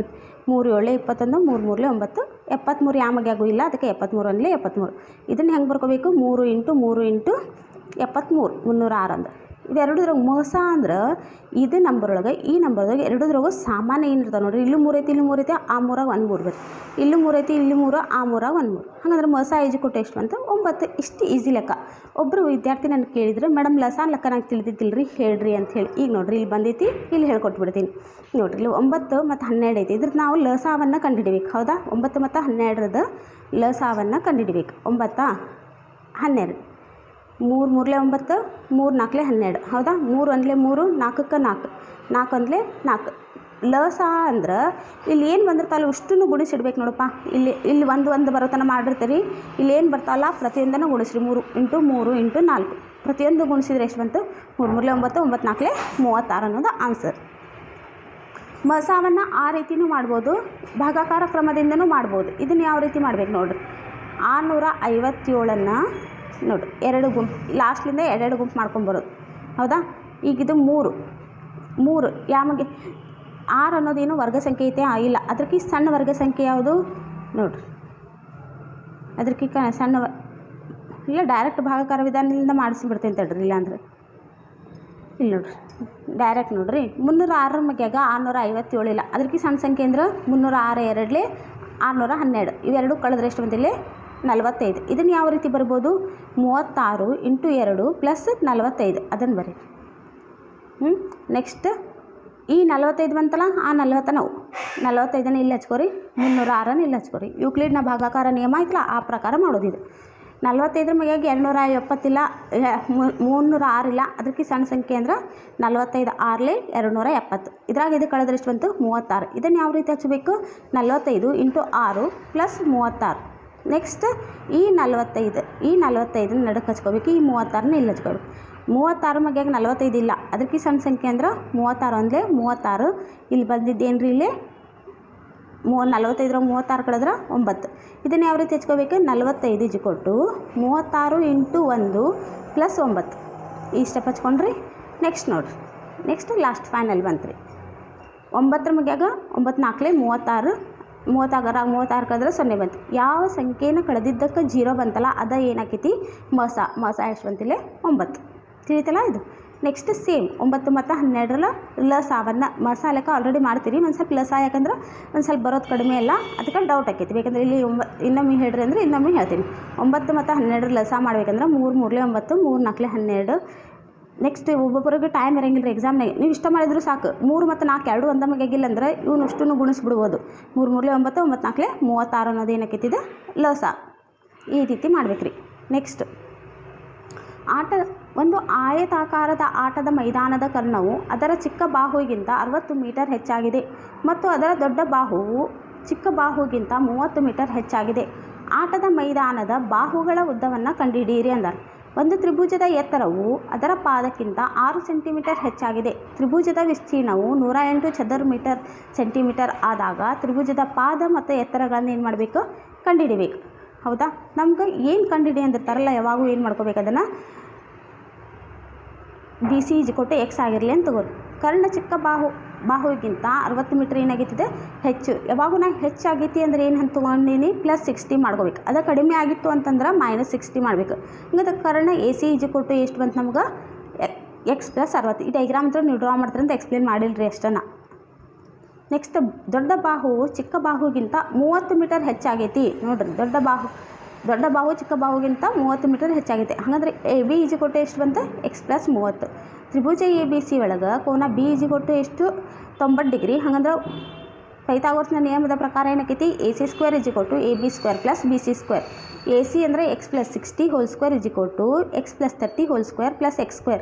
7 21 3 3 9 73. ಯಾವ ಮಗ್ಯಾಗೂ ಇಲ್ಲ, ಅದಕ್ಕೆ 73 1 73. ಇದನ್ನು ಹೆಂಗೆ ಬರ್ಕೋಬೇಕು? 3 × 3 × 73 306 ಅಂದ್ರೆ. ಇವೆರಡುದ್ರಾಗ ಮೋಸ ಅಂದ್ರೆ ಇದು ನಂಬರೊಳಗೆ ಈ ನಂಬರ್ದಾಗ ಎರಡೂದ್ರಾಗೂ ಸಾಮಾನ್ಯ ಏನಿರ್ತಾವೆ ನೋಡಿರಿ. ಇಲ್ಲೂ 3 ಐತಿ, ಇಲ್ಲಿ 3 ಐತಿ, ಆ 3 1 3 ಬರ್ತದೆ. ಇಲ್ಲೂ 3 ಐತಿ, ಇಲ್ಲಿ 3, ಆ 3 1 3. ಹಾಗಂದ್ರೆ ಮೋಸ ಎಷ್ಟು ಬಂತು? 9. ಇಷ್ಟು ಈಸಿ ಲೆಕ್ಕ. ಒಬ್ಬರು ವಿದ್ಯಾರ್ಥಿ ನನಗೆ ಕೇಳಿದ್ರು, ಮೇಡಮ್ ಲೆಕ್ಕ ನಂಗೆ ತಿಳಿದಿದ್ದಿಲ್ರಿ ಹೇಳ್ರಿ ಅಂತ ಹೇಳಿ. ಈಗ ನೋಡಿರಿ ಇಲ್ಲಿ ಬಂದೈತಿ, ಇಲ್ಲಿ ಹೇಳ್ಕೊಟ್ಬಿಡ್ತೀನಿ ನೋಡಿರಿ. ಇಲ್ಲಿ 9 ಮತ್ತು 12 ಐತಿ. ಇದ್ರದ್ದು ನಾವು ಲಸಾವನ್ನು ಕಂಡುಹಿಡಿಬೇಕು. ಹೌದಾ? 9 ಮತ್ತು 12ರದ್ದು ಲಸಾವನ್ನು ಕಂಡುಹಿಡಿಬೇಕು. 9 12 3 3 9 3 4 12. ಹೌದಾ? 3 1 3 4 4 4 1 4. ಲಸ ಅಂದ್ರೆ ಇಲ್ಲಿ ಏನು ಬಂದಿರ್ತಾವಲ್ಲ ಅಷ್ಟನ್ನು ಗುಣಿಸಿಡ್ಬೇಕು ನೋಡಪ್ಪ. ಇಲ್ಲಿ ಒಂದು ಬರೋತನ ಮಾಡಿರ್ತೀರಿ. ಇಲ್ಲಿ ಏನು ಬರ್ತಾವಲ್ಲ ಪ್ರತಿಯೊಂದನ್ನು ಗುಣಿಸ್ರಿ. 3 × 3 × 4 ಪ್ರತಿಯೊಂದು ಗುಣಿಸಿದ್ರೆ ಎಷ್ಟು ಬಂತು? 3 3 9 9 4 36 ಅನ್ನೋದು ಆನ್ಸರ್. ಮಸಾವನ್ನು ಆ ರೀತಿಯೂ ಮಾಡ್ಬೋದು, ಭಾಗಾಕಾರ ಕ್ರಮದಿಂದನೂ ಮಾಡ್ಬೋದು. ಇದನ್ನು ಯಾವ ರೀತಿ ಮಾಡ್ಬೇಕು ನೋಡಿರಿ. 657ನ್ನು ನೋಡಿರಿ 2 ಗುಂಪು, ಲಾಸ್ಟ್ಲಿಂದ 2 ಗುಂಪು ಮಾಡ್ಕೊಂಬರೋದು. ಹೌದಾ? ಈಗಿದು 3 ಯಾಮಗೆ 6 ಅನ್ನೋದೇನು ವರ್ಗ ಸಂಖ್ಯೆ ಐತೆ? ಇಲ್ಲ. ಅದಕ್ಕೆ ಸಣ್ಣ ವರ್ಗ ಸಂಖ್ಯೆ ಯಾವುದು ನೋಡಿರಿ. ಅದಕ್ಕೆ ಇಲ್ಲ ಡೈರೆಕ್ಟ್ ಭಾಗಾಕಾರ ವಿಧಾನದಿಂದ ಮಾಡಿಸಿಬಿಡ್ತೀನಿ ತಡ್ರಿ. ಇಲ್ಲ ಅಂದರೆ ಇಲ್ಲಿ ನೋಡಿರಿ ಡೈರೆಕ್ಟ್ ನೋಡಿರಿ. 306 ಮಗ್ಯಾಗ 657 ಇಲ್ಲ. ಅದಕ್ಕೆ ಸಣ್ಣ ಸಂಖ್ಯೆ ಅಂದ್ರೆ 306 2 612. ಇವೆರಡು ಕಳೆದ್ರೆ ಎಷ್ಟು ಬಂದಿಲ್ಲ? 45. ಇದನ್ನು ಯಾವ ರೀತಿ ಬರ್ಬೋದು? 36 × 2 + 45 ಅದನ್ನು ಬರೀ. ನೆಕ್ಸ್ಟ್ ಈ 45 ಬಂತಲ್ಲ, ಆ 40 ನಾವು 45ನ್ನು ಇಲ್ಲಿ ಹಚ್ಕೋರಿ, 306ನ್ನು ಇಲ್ಲಿ ಹಚ್ಕೋರಿ. ಯೂಕ್ಲಿಡ್ನ ಭಾಗಾಕಾರ ನಿಯಮ ಐತಲ್ಲ ಆ ಪ್ರಕಾರ ಮಾಡೋದು ಇದು. 45 ಮಗೆ 270 ಇಲ್ಲ, 306 ಇಲ್ಲ, ಅದಕ್ಕೆ ಸಣ್ಣ ಸಂಖ್ಯೆ ಅಂದ್ರೆ 45 6ಲೆ 270. ಇದ್ರಾಗ ಇದು ಕಳೆದ್ರೆ ಎಷ್ಟು ಬಂತು 36. ಇದನ್ನು ಯಾವ ರೀತಿ ಹಚ್ಚಬೇಕು? 45 × 6 + 36. ನೆಕ್ಸ್ಟ್ ಈ 45 ನಡಕ್ಕೆ ಹಚ್ಕೋಬೇಕು, ಈ 36ನ ಇಲ್ಲಿ ಹಚ್ಕೋಬೇಕು. 36 ಮಗೆ 45 ಇಲ್ಲ, ಅದಕ್ಕೆ ಸಣ್ಣ ಸಂಖ್ಯೆ ಅಂದ್ರೆ 36 ಅಂದರೆ 36. ಇಲ್ಲಿ ಬಂದಿದ್ದೇನು ರೀ, ಇಲ್ಲಿ 45 36 ಕಳೆದ್ರೆ 9. ಇದನ್ನು ಯಾವ ರೀತಿ ಹಚ್ಕೋಬೇಕು? 45 = 36 × 1 + 9. ಈ ಸ್ಟೆಪ್ ಹಚ್ಕೊಂಡ್ರಿ. ನೆಕ್ಸ್ಟ್ ನೋಡಿರಿ, ನೆಕ್ಸ್ಟ್ ಲಾಸ್ಟ್ ಫೈನಲ್ ಬಂತು ರೀ 9 ಮ್ಯಾಗ 9 4ಲೆ 36, 36 ಕಳೆದ್ರೆ 0 ಬಂತು. ಯಾವ ಸಂಖ್ಯೆನ ಕಳೆದಿದ್ದಕ್ಕೆ 0 ಬಂತಲ್ಲ ಅದು ಏನಾಕೈತಿ? ಮಸ ಎಷ್ಟು ಬಂತಿಲ್ಲ? 9. ತಿಳಿತಲ್ಲ ಇದು. ನೆಕ್ಸ್ಟ್ ಸೇಮ್ 9 ಮತ್ತು 12 ಲಸಾವನ್ನು ಮಸಾಲೆಕ್ಕೆ ಆಲ್ರೆಡಿ ಮಾಡ್ತೀರಿ. ಒಂದು ಸ್ವಲ್ಪ ಲಸ ಯಾಕಂದ್ರೆ ಒಂದು ಸ್ವಲ್ಪ ಬರೋದು ಕಡಿಮೆ ಅಲ್ಲ, ಅದಕ್ಕೆ ಡೌಟ್ ಆಕೈತಿ. ಬೇಕಂದ್ರೆ ಇಲ್ಲಿ ಇನ್ನೊಮ್ಮೆ ಹೇಳ್ರಿ ಅಂದರೆ ಇನ್ನೊಮ್ಮೆ ಹೇಳ್ತೀನಿ. 9 ಮತ್ತು 12 ಲಸ ಮಾಡ್ಬೇಕಂದ್ರೆ 3 3ಲೆ 9, 3 4ಲೆ 12. ನೆಕ್ಸ್ಟ್ ಒಬ್ಬೊಬ್ಬರಿಗೆ ಟೈಮ್ ಇರೋಂಗಿಲ್ಲ ರೀ ಎಕ್ಸಾಮ್ನಾಗ. ನೀವು ಇಷ್ಟ ಮಾಡಿದ್ರು ಸಾಕು. 3 ಮತ್ತು 4 ಎರಡು ಒಂದ ಮಗಿಲ್ಲ ಅಂದ್ರೆ ಇವನು ಅಷ್ಟನ್ನು ಗುಣಿಸ್ಬಿಡ್ಬೋದು. 3 3ಲೆ 9, 9 4ಲೆ 36 ಅನ್ನೋದು ಏನಕ್ಕೈತಿದೆ ಲಸ. ಈ ರೀತಿ ಮಾಡ್ಬೇಕು ರೀ. ನೆಕ್ಸ್ಟ್ ಒಂದು ಆಯತಾಕಾರದ ಆಟದ ಮೈದಾನದ ಕರ್ಣವು ಅದರ ಚಿಕ್ಕ ಬಾಹುವಿಗಿಂತ 60 ಮೀಟರ್ ಹೆಚ್ಚಾಗಿದೆ ಮತ್ತು ಅದರ ದೊಡ್ಡ ಬಾಹುವು ಚಿಕ್ಕ ಬಾಹುಗಿಂತ 30 ಮೀಟರ್ ಹೆಚ್ಚಾಗಿದೆ. ಆಟದ ಮೈದಾನದ ಬಾಹುಗಳ ಉದ್ದವನ್ನು ಕಂಡುಹಿಡಿಯಿರಿ ಅಂದರು. ಒಂದು ತ್ರಿಭುಜದ ಎತ್ತರವು ಅದರ ಪಾದಕ್ಕಿಂತ 6 ಸೆಂಟಿಮೀಟರ್ ಹೆಚ್ಚಾಗಿದೆ. ತ್ರಿಭುಜದ ವಿಸ್ತೀರ್ಣವು 108 ಚದರ ಸೆಂಟಿಮೀಟರ್ ಆದಾಗ ತ್ರಿಭುಜದ ಪಾದ ಮತ್ತು ಎತ್ತರಗಳನ್ನು ಏನು ಮಾಡಬೇಕು? ಕಂಡುಹಿಡಿಬೇಕು. ಹೌದಾ? ನಮ್ಗೆ ಏನು ಕಂಡುಹಿಡಿ ಅಂದಿರ್ತಾರಲ್ಲ, ಯಾವಾಗೂ ಏನು ಮಾಡ್ಕೋಬೇಕು? ಅದನ್ನು BC = X ಆಗಿರಲಿ ಅಂತ ತಗೋರಿ. ಕರ್ಣ ಚಿಕ್ಕ ಬಾಹುವಿಗಿಂತ 60 ಮೀಟರ್ ಏನಾಗಿತ್ತಿದೆ? ಹೆಚ್ಚು. ಯಾವಾಗೂ ನಾನು ಹೆಚ್ಚಾಗೈತಿ ಅಂದರೆ ಏನು ಅಂತ ತೊಗೊಂಡಿನಿ? +60 ಮಾಡ್ಕೋಬೇಕು. ಅದು ಕಡಿಮೆ ಆಗಿತ್ತು ಅಂತಂದ್ರೆ -60 ಮಾಡಬೇಕು. ಹಂಗಂದ್ರೆ ಕರ್ಣ AC = ಎಷ್ಟು ಬಂತು ನಮ್ಗೆ? X + 60. ಈ ಡೈಗ್ರಾಮ್ ಹತ್ರ ನೀವು ಡ್ರಾ ಮಾಡ್ತಾರೆ ಅಂತ ಎಕ್ಸ್ಪ್ಲೇನ್ ಮಾಡಿಲ್ರಿ ಅಷ್ಟನ್ನು. ನೆಕ್ಸ್ಟ್ ದೊಡ್ಡ ಬಾಹುವು ಚಿಕ್ಕ ಬಾಹುಗಿಂತ 30 ಮೀಟರ್ ಹೆಚ್ಚಾಗೈತಿ. ನೋಡಿರಿ, ದೊಡ್ಡ ಬಾಹು ಚಿಕ್ಕ ಬಾಹುಗಿಂತ 30 ಮೀಟರ್ ಹೆಚ್ಚಾಗೈತೆ. ಹಾಗಾದ್ರೆ AB = ಎಷ್ಟು ಬಂತು? X + 30. ತ್ರಿಭುಜ ABC ಒಳಗೆ ಕೋನ B = ಎಷ್ಟು? 90 ಡಿಗ್ರಿ. ಹಾಗಂದ್ರೆ ಪೈಥಾಗೋರಸ್ನ ನಿಯಮದ ಪ್ರಕಾರ ಏನಕ್ಕೈತಿ? AC² = AB² + BC². AC ಅಂದರೆ X + 60 2 = X + 30 2 + X².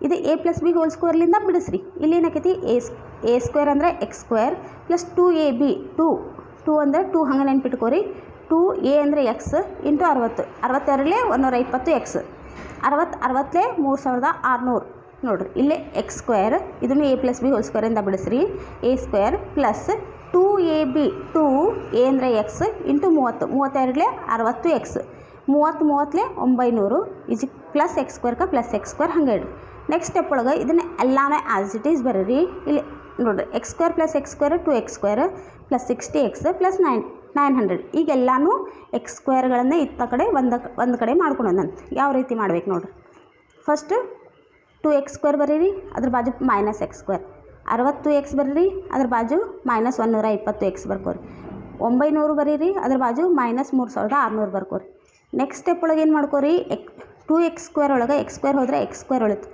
ಇದು A + B ಹೋಲ್ಸ್ಕ್ವೇರ್ಲಿಂದ ಬಿಡಿಸ್ರಿ. ಇಲ್ಲಿ ಏನಕ್ಕೈತಿ? A² ಅಂದರೆ X² + 2AB 2 ಅಂದರೆ 2 ಹಂಗೆ ನೆನ್ಪಿಟ್ಕೋರಿ. 2A ಅಂದರೆ X × 60. 62ಲೆ 120 X. 60ಲೆ 3600. ನೋಡಿರಿ, ಇಲ್ಲೇ X², ಇದನ್ನು A + B ಹೋಲ್ಸ್ಕ್ವೇರಿಂದ ಬಿಡಿಸ್ರಿ. A² + 2AB 2A ಅಂದರೆ X × 30. 32ಲೆ 60 X. 30ಲೆ 900 + X² ಹಂಗೆ ಇಡ್ರಿ. ನೆಕ್ಸ್ಟ್ ಸ್ಟೆಪ್ ಒಳಗೆ ಇದನ್ನು ಎಲ್ಲಾನು ಆ್ಯಸ್ ಇಟ್ ಈಸ್ ಬರೀರಿ. ಇಲ್ಲಿ ನೋಡಿರಿ, X² + X² 2X² + 60X + 900. ಈಗೆಲ್ಲಾನು X² ಇತ್ತ ಕಡೆ ಒಂದು ಕಡೆ ಮಾಡ್ಕೊಳೋಣ. ಯಾವ ರೀತಿ ಮಾಡ್ಬೇಕು ನೋಡಿರಿ. ಫಸ್ಟ್ 2X² ಬರೀರಿ, ಅದ್ರ ಬಾಜು -X². 60X ಬರೀರಿ, ಅದ್ರ ಬಾಜು -120X ಬರ್ಕೋರಿ. 900 ಬರೀರಿ, ಅದ್ರ ಬಾಜು -3600 ಬರ್ಕೋರಿ. ನೆಕ್ಸ್ಟ್ ಸ್ಟೆಪ್ ಒಳಗೆ ಏನು ಮಾಡ್ಕೋರಿ? 2X² ಒಳಗೆ X² ಹೋದರೆ X² ಉಳಿತು.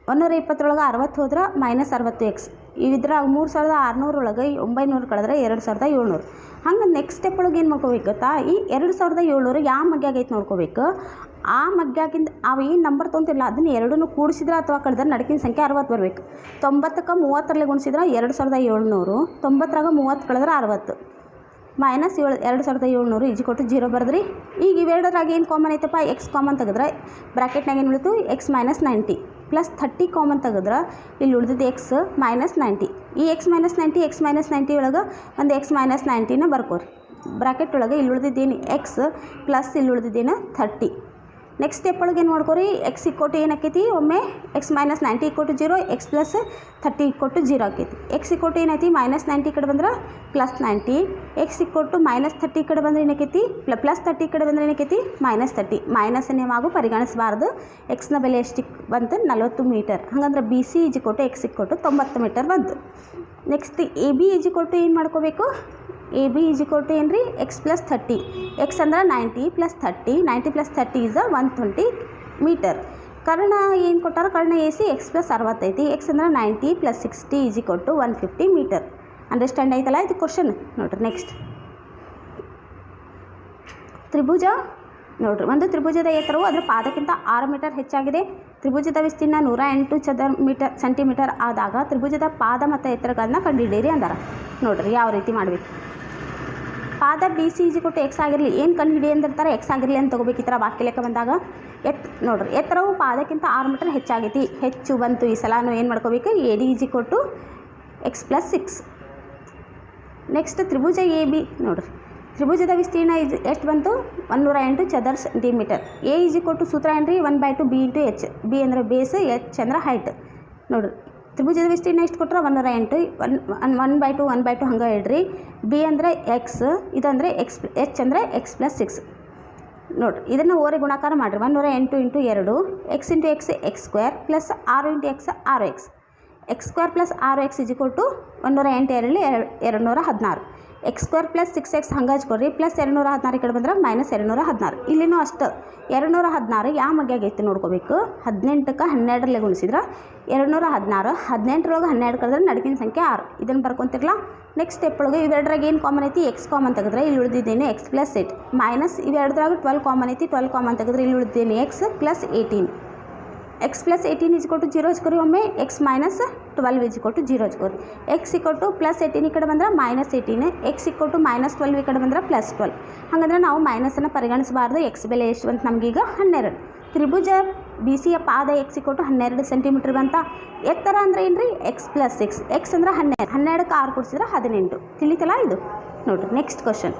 120 ಒಳಗೆ 60 ಹೋದ್ರೆ -60X. ಇದ್ರಾಗ 3600 ಒಳಗೆ 900 ಕಳೆದ್ರೆ 2700. ಹಂಗೆ ನೆಕ್ಸ್ಟ್ ಸ್ಟೆಪ್ ಒಳಗೆ ಏನು ಮಾಡ್ಕೋಬೇಕು ಗೊತ್ತಾ? ಈ 2700 ಯಾವ ಮಗ್ಯಾಗೈತೆ ನೋಡ್ಕೋಬೇಕು. ಆ ಮಗ್ಯಾಗಿಂದ ಅವು ಏನು ನಂಬರ್ ತೊಗೊಂತಿಲ್ಲ ಅದನ್ನು ಎರಡನ್ನೂ ಕೂಡಿಸಿದ್ರೆ ಅಥವಾ ಕಳೆದ್ರೆ ನಡಕಿನ ಸಂಖ್ಯೆ 60 ಬರಬೇಕು. 90ಕ್ಕೆ 30ರಲ್ಲಿ ಗುಣಿಸಿದ್ರೆ 2700. 90ರಾಗ 30 ಕಳೆದ್ರೆ 60 -2700 = 0 ಬರೆದ್ರಿ. ಈಗ ಇವೆರಡರಾಗ ಏನು ಕಾಮನ್ ಐತಪ್ಪ? X ಕಾಮನ್ ತೆಗೆದ್ರೆ ಬ್ರ್ಯಾಕೆಟ್ನಾಗ ಏನು ಉಳಿತು? X - 90 + 30 ಕಾಮನ್ ತೆಗೆದ್ರೆ ಇಲ್ಲಿ ಉಳಿದಿದ್ದು X - 90. ಈ X - 90 X - 90 ಒಳಗೆ ಒಂದು X - 90ನ ಬರ್ಕೋರಿ. ಬ್ರ್ಯಾಕೆಟ್ ಒಳಗೆ ಇಲ್ಲಿ ಉಳಿದಿದ್ದೇನು? X + ಇಲ್ಲಿ ಉಳಿದಿದ್ದೇನು? 30. ನೆಕ್ಸ್ಟ್ ಸ್ಟೆಪ್ ಒಳಗೆ ಏನು ಮಾಡ್ಕೋರಿ? X = ಏನಾಕೈತಿ? ಒಮ್ಮೆ X - 90 = 0, X + 30 = 0 ಆಕೈತಿ. X = ಏನೈತಿ? -90 ಕಡೆ ಬಂದ್ರೆ +90. X = -30 ಕಡೆ ಬಂದ್ರೆ ಏನಾಕೈತಿ? +30 ಕಡೆ ಬಂದ್ರೆ ಏನಾಕೈತಿ? -30. ಮೈನಸ್ಸನ್ನು ಯಾವಾಗೂ ಪರಿಗಣಿಸಬಾರ್ದು. Xನ ಬೆಲೆ ಎಷ್ಟು ಬಂತು? 40 ಮೀಟರ್. ಹಾಗಂದ್ರೆ BC = X = 90 ಮೀಟರ್ ಬಂತು. ನೆಕ್ಸ್ಟ್ AB = ಏನು ಮಾಡ್ಕೋಬೇಕು? AB = ಏನು ರೀ? X + 30. X ಅಂದ್ರೆ 90 + 30. 90 + 30 = 120 ಮೀಟರ್. ಕರ್ಣ ಏನು ಕೊಟ್ಟಾರ? ಕರ್ಣ AC X + 60 ಐತಿ. X ಅಂದ್ರೆ 90 + 60 = 150 ಮೀಟರ್. ಅಂಡರ್ಸ್ಟ್ಯಾಂಡ್ ಆಯ್ತಲ್ಲ ಇದು ಕ್ವಶನ್? ನೋಡಿರಿ ನೆಕ್ಸ್ಟ್ ತ್ರಿಭುಜ ನೋಡಿರಿ, ಒಂದು ತ್ರಿಭುಜದ ಎತ್ತರವು ಅದರ ಪಾದಕ್ಕಿಂತ 6 ಮೀಟರ್ ಹೆಚ್ಚಾಗಿದೆ. ತ್ರಿಭುಜದ ವಿಸ್ತೀರ್ಣ 108 ಚದರ ಸೆಂಟಿಮೀಟರ್ ಆದಾಗ ತ್ರಿಭುಜದ ಪಾದ ಮತ್ತು ಎತ್ತರಗಳನ್ನು ಕಂಡುಹಿಡಿಯಿರಿ ಅಂದಾರ. ನೋಡಿರಿ ಯಾವ ರೀತಿ ಮಾಡಬೇಕು. ಪಾದ ಬಿ ಸಿ ಇಜಿಕೊಟ್ಟು ಎಕ್ಸ್ ಆಗಿರಲಿ, ಏನು ಕಂಡುಹಿಡಿ ಅಂದಿರ್ತಾರೆ, ಎಕ್ಸ್ ಆಗಿರಲಿ ಅಂತ ತೊಗೋಬೇಕು. ಈ ಥರ ವಾಕ್ಯ ಲೆಕ್ಕ ಬಂದಾಗ ನೋಡಿರಿ, ಎತ್ತರವು ಪಾದಕ್ಕಿಂತ 6 ಮೀಟರ್ ಹೆಚ್ಚಾಗೈತಿ, ಹೆಚ್ಚು ಬಂತು. ಈ ಸಲ ಏನು ಮಾಡ್ಕೋಬೇಕು, ಎ ಡಿ ಇಜಿಕೊಟ್ಟು ಎಕ್ಸ್ ಪ್ಲಸ್ 6. ನೆಕ್ಸ್ಟ್ ತ್ರಿಭುಜ ಎ ಬಿ ನೋಡಿರಿ, ತ್ರಿಭುಜದ ವಿಸ್ತೀರ್ಣ ಎಷ್ಟು ಬಂತು, 108 ಚದರ ಸೆಂಟಿಮೀಟರ್. ಎ ಇಜಿಕೊಟ್ಟು ಸೂತ್ರ ಏನ್ರಿ, 1/2 ಬಿ ಇಂಟು ಎಚ್. ಬಿ ಅಂದರೆ ಬೇಸ್, ಎಚ್ ಅಂದ್ರೆ ಹೈಟ್. ನೋಡಿರಿ, ತ್ರಿಭುಜದ ವಿಸ್ತೀರ್ಣ ಎಷ್ಟು ಕೊಟ್ಟರೆ 108, 1/2 ಹಂಗೆ ಇಡ್ರಿ. ಬಿ ಅಂದರೆ ಎಕ್ಸ್, ಇದಂದರೆ ಎಕ್ಸ್, ಎಚ್ ಅಂದರೆ ಎಕ್ಸ್ ಪ್ಲಸ್ 6. ನೋಡಿರಿ, ಇದನ್ನು ಓರೆ ಗುಣಾಕಾರ ಮಾಡಿರಿ. 108 into 2 X into X X square plus 6 into X 6x. X square plus 6x ಇಜಿಕೊಟ್ಟು 108 216. X square plus 6x ಹಂಗೆ ಹಚ್ಕೊಡ್ರಿ. ಪ್ಲಸ್ 216 ಈ ಕಡೆ ಬಂದ್ರೆ ಮೈನಸ್ 216. ಇಲ್ಲಿನೂ ಅಷ್ಟು 216 ಯಾವ ಮಗ್ಯಾಗೈತಿ ನೋಡ್ಕೋಬೇಕು. 18ಕ್ಕೆ 12ರಲ್ಲಿ ಗುಣಿಸಿದ್ರೆ 216. 18ರೊಳಗೆ 12 ಕಳೆದ್ರೆ ನಡುಕಿನ ಸಂಖ್ಯೆ 6. ಇದನ್ನು ಬರ್ಕೊತಿರಲ್ಲ. ನೆಕ್ಸ್ಟ್ ಸ್ಟೆಪ್ ಒಳಗೆ ಇವೆರಡರಾಗ ಏನು ಕಾಮನ್ ಐತಿ, ಎಕ್ಸ್ ಕಾಮನ್ ತೆಗೆದ್ರೆ ಇಲ್ಲಿ ಉಳಿದಿದ್ದೇನೆ ಎಕ್ಸ್ ಪ್ಲಸ್ 8 ಮೈನಸ್ ಇವೆರಡರಾಗ 12 ಕಾಮನ್ ಐತಿ. 12 ಕಾಮನ್ ತೆಗೆದ್ರೆ ಇಲ್ಲಿ ಉಳಿದಿದ್ದೇನೆ ಎಕ್ಸ್ ಪ್ಲಸ್ 18. X plus 18 ಇಜ್ಕೊಟ್ಟು 0 ಹಚ್ಕೊರಿ. ಒಮ್ಮೆ ಎಕ್ಸ್ ಮೈನಸ್ 12 ಇಜ್ಕೊಟ್ಟು 0 ಹಚ್ಕೊರಿ. ಎಕ್ಸ್ ಇಕ್ಕೊಟ್ಟು ಪ್ಲಸ್ 18 ಈ ಕಡೆ ಬಂದ್ರೆ ಮೈನಸ್ 18. ಎಕ್ಸ್ ಇಕ್ಕೊಟ್ಟು ಮೈನಸ್ 12 ಈ ಕಡೆ ಬಂದ್ರೆ ಪ್ಲಸ್ 12. ಹಾಗಂದ್ರೆ ನಾವು ಮೈನಸನ್ನು ಪರಿಗಣಿಸಬಾರ್ದು. ಎಕ್ಸ್ ಬೆಲೆ ಎಷ್ಟು ಬಂತು ನಮಗೀಗ 12. ತ್ರಿಭುಜ ಬಿ ಸಿಯ ಪಾದ ಎಕ್ಸ್ ಇಕ್ಕೊಟ್ಟು 12 ಸೆಂಟಿಮೀಟ್ರ್ ಬಂತ. ಎತ್ತರ ಅಂದ್ರೆ ಏನು ರೀ, ಎಕ್ಸ್ ಪ್ಲಸ್ 6. ಎಕ್ಸ್ ಅಂದ್ರೆ 12, 12ಕ್ಕೆ 6 ಕೊಡಿಸಿದ್ರೆ 18. ತಿಳಿತಲ್ಲ ಇದು. ನೋಡಿರಿ ನೆಕ್ಸ್ಟ್ ಕ್ವಶನ್.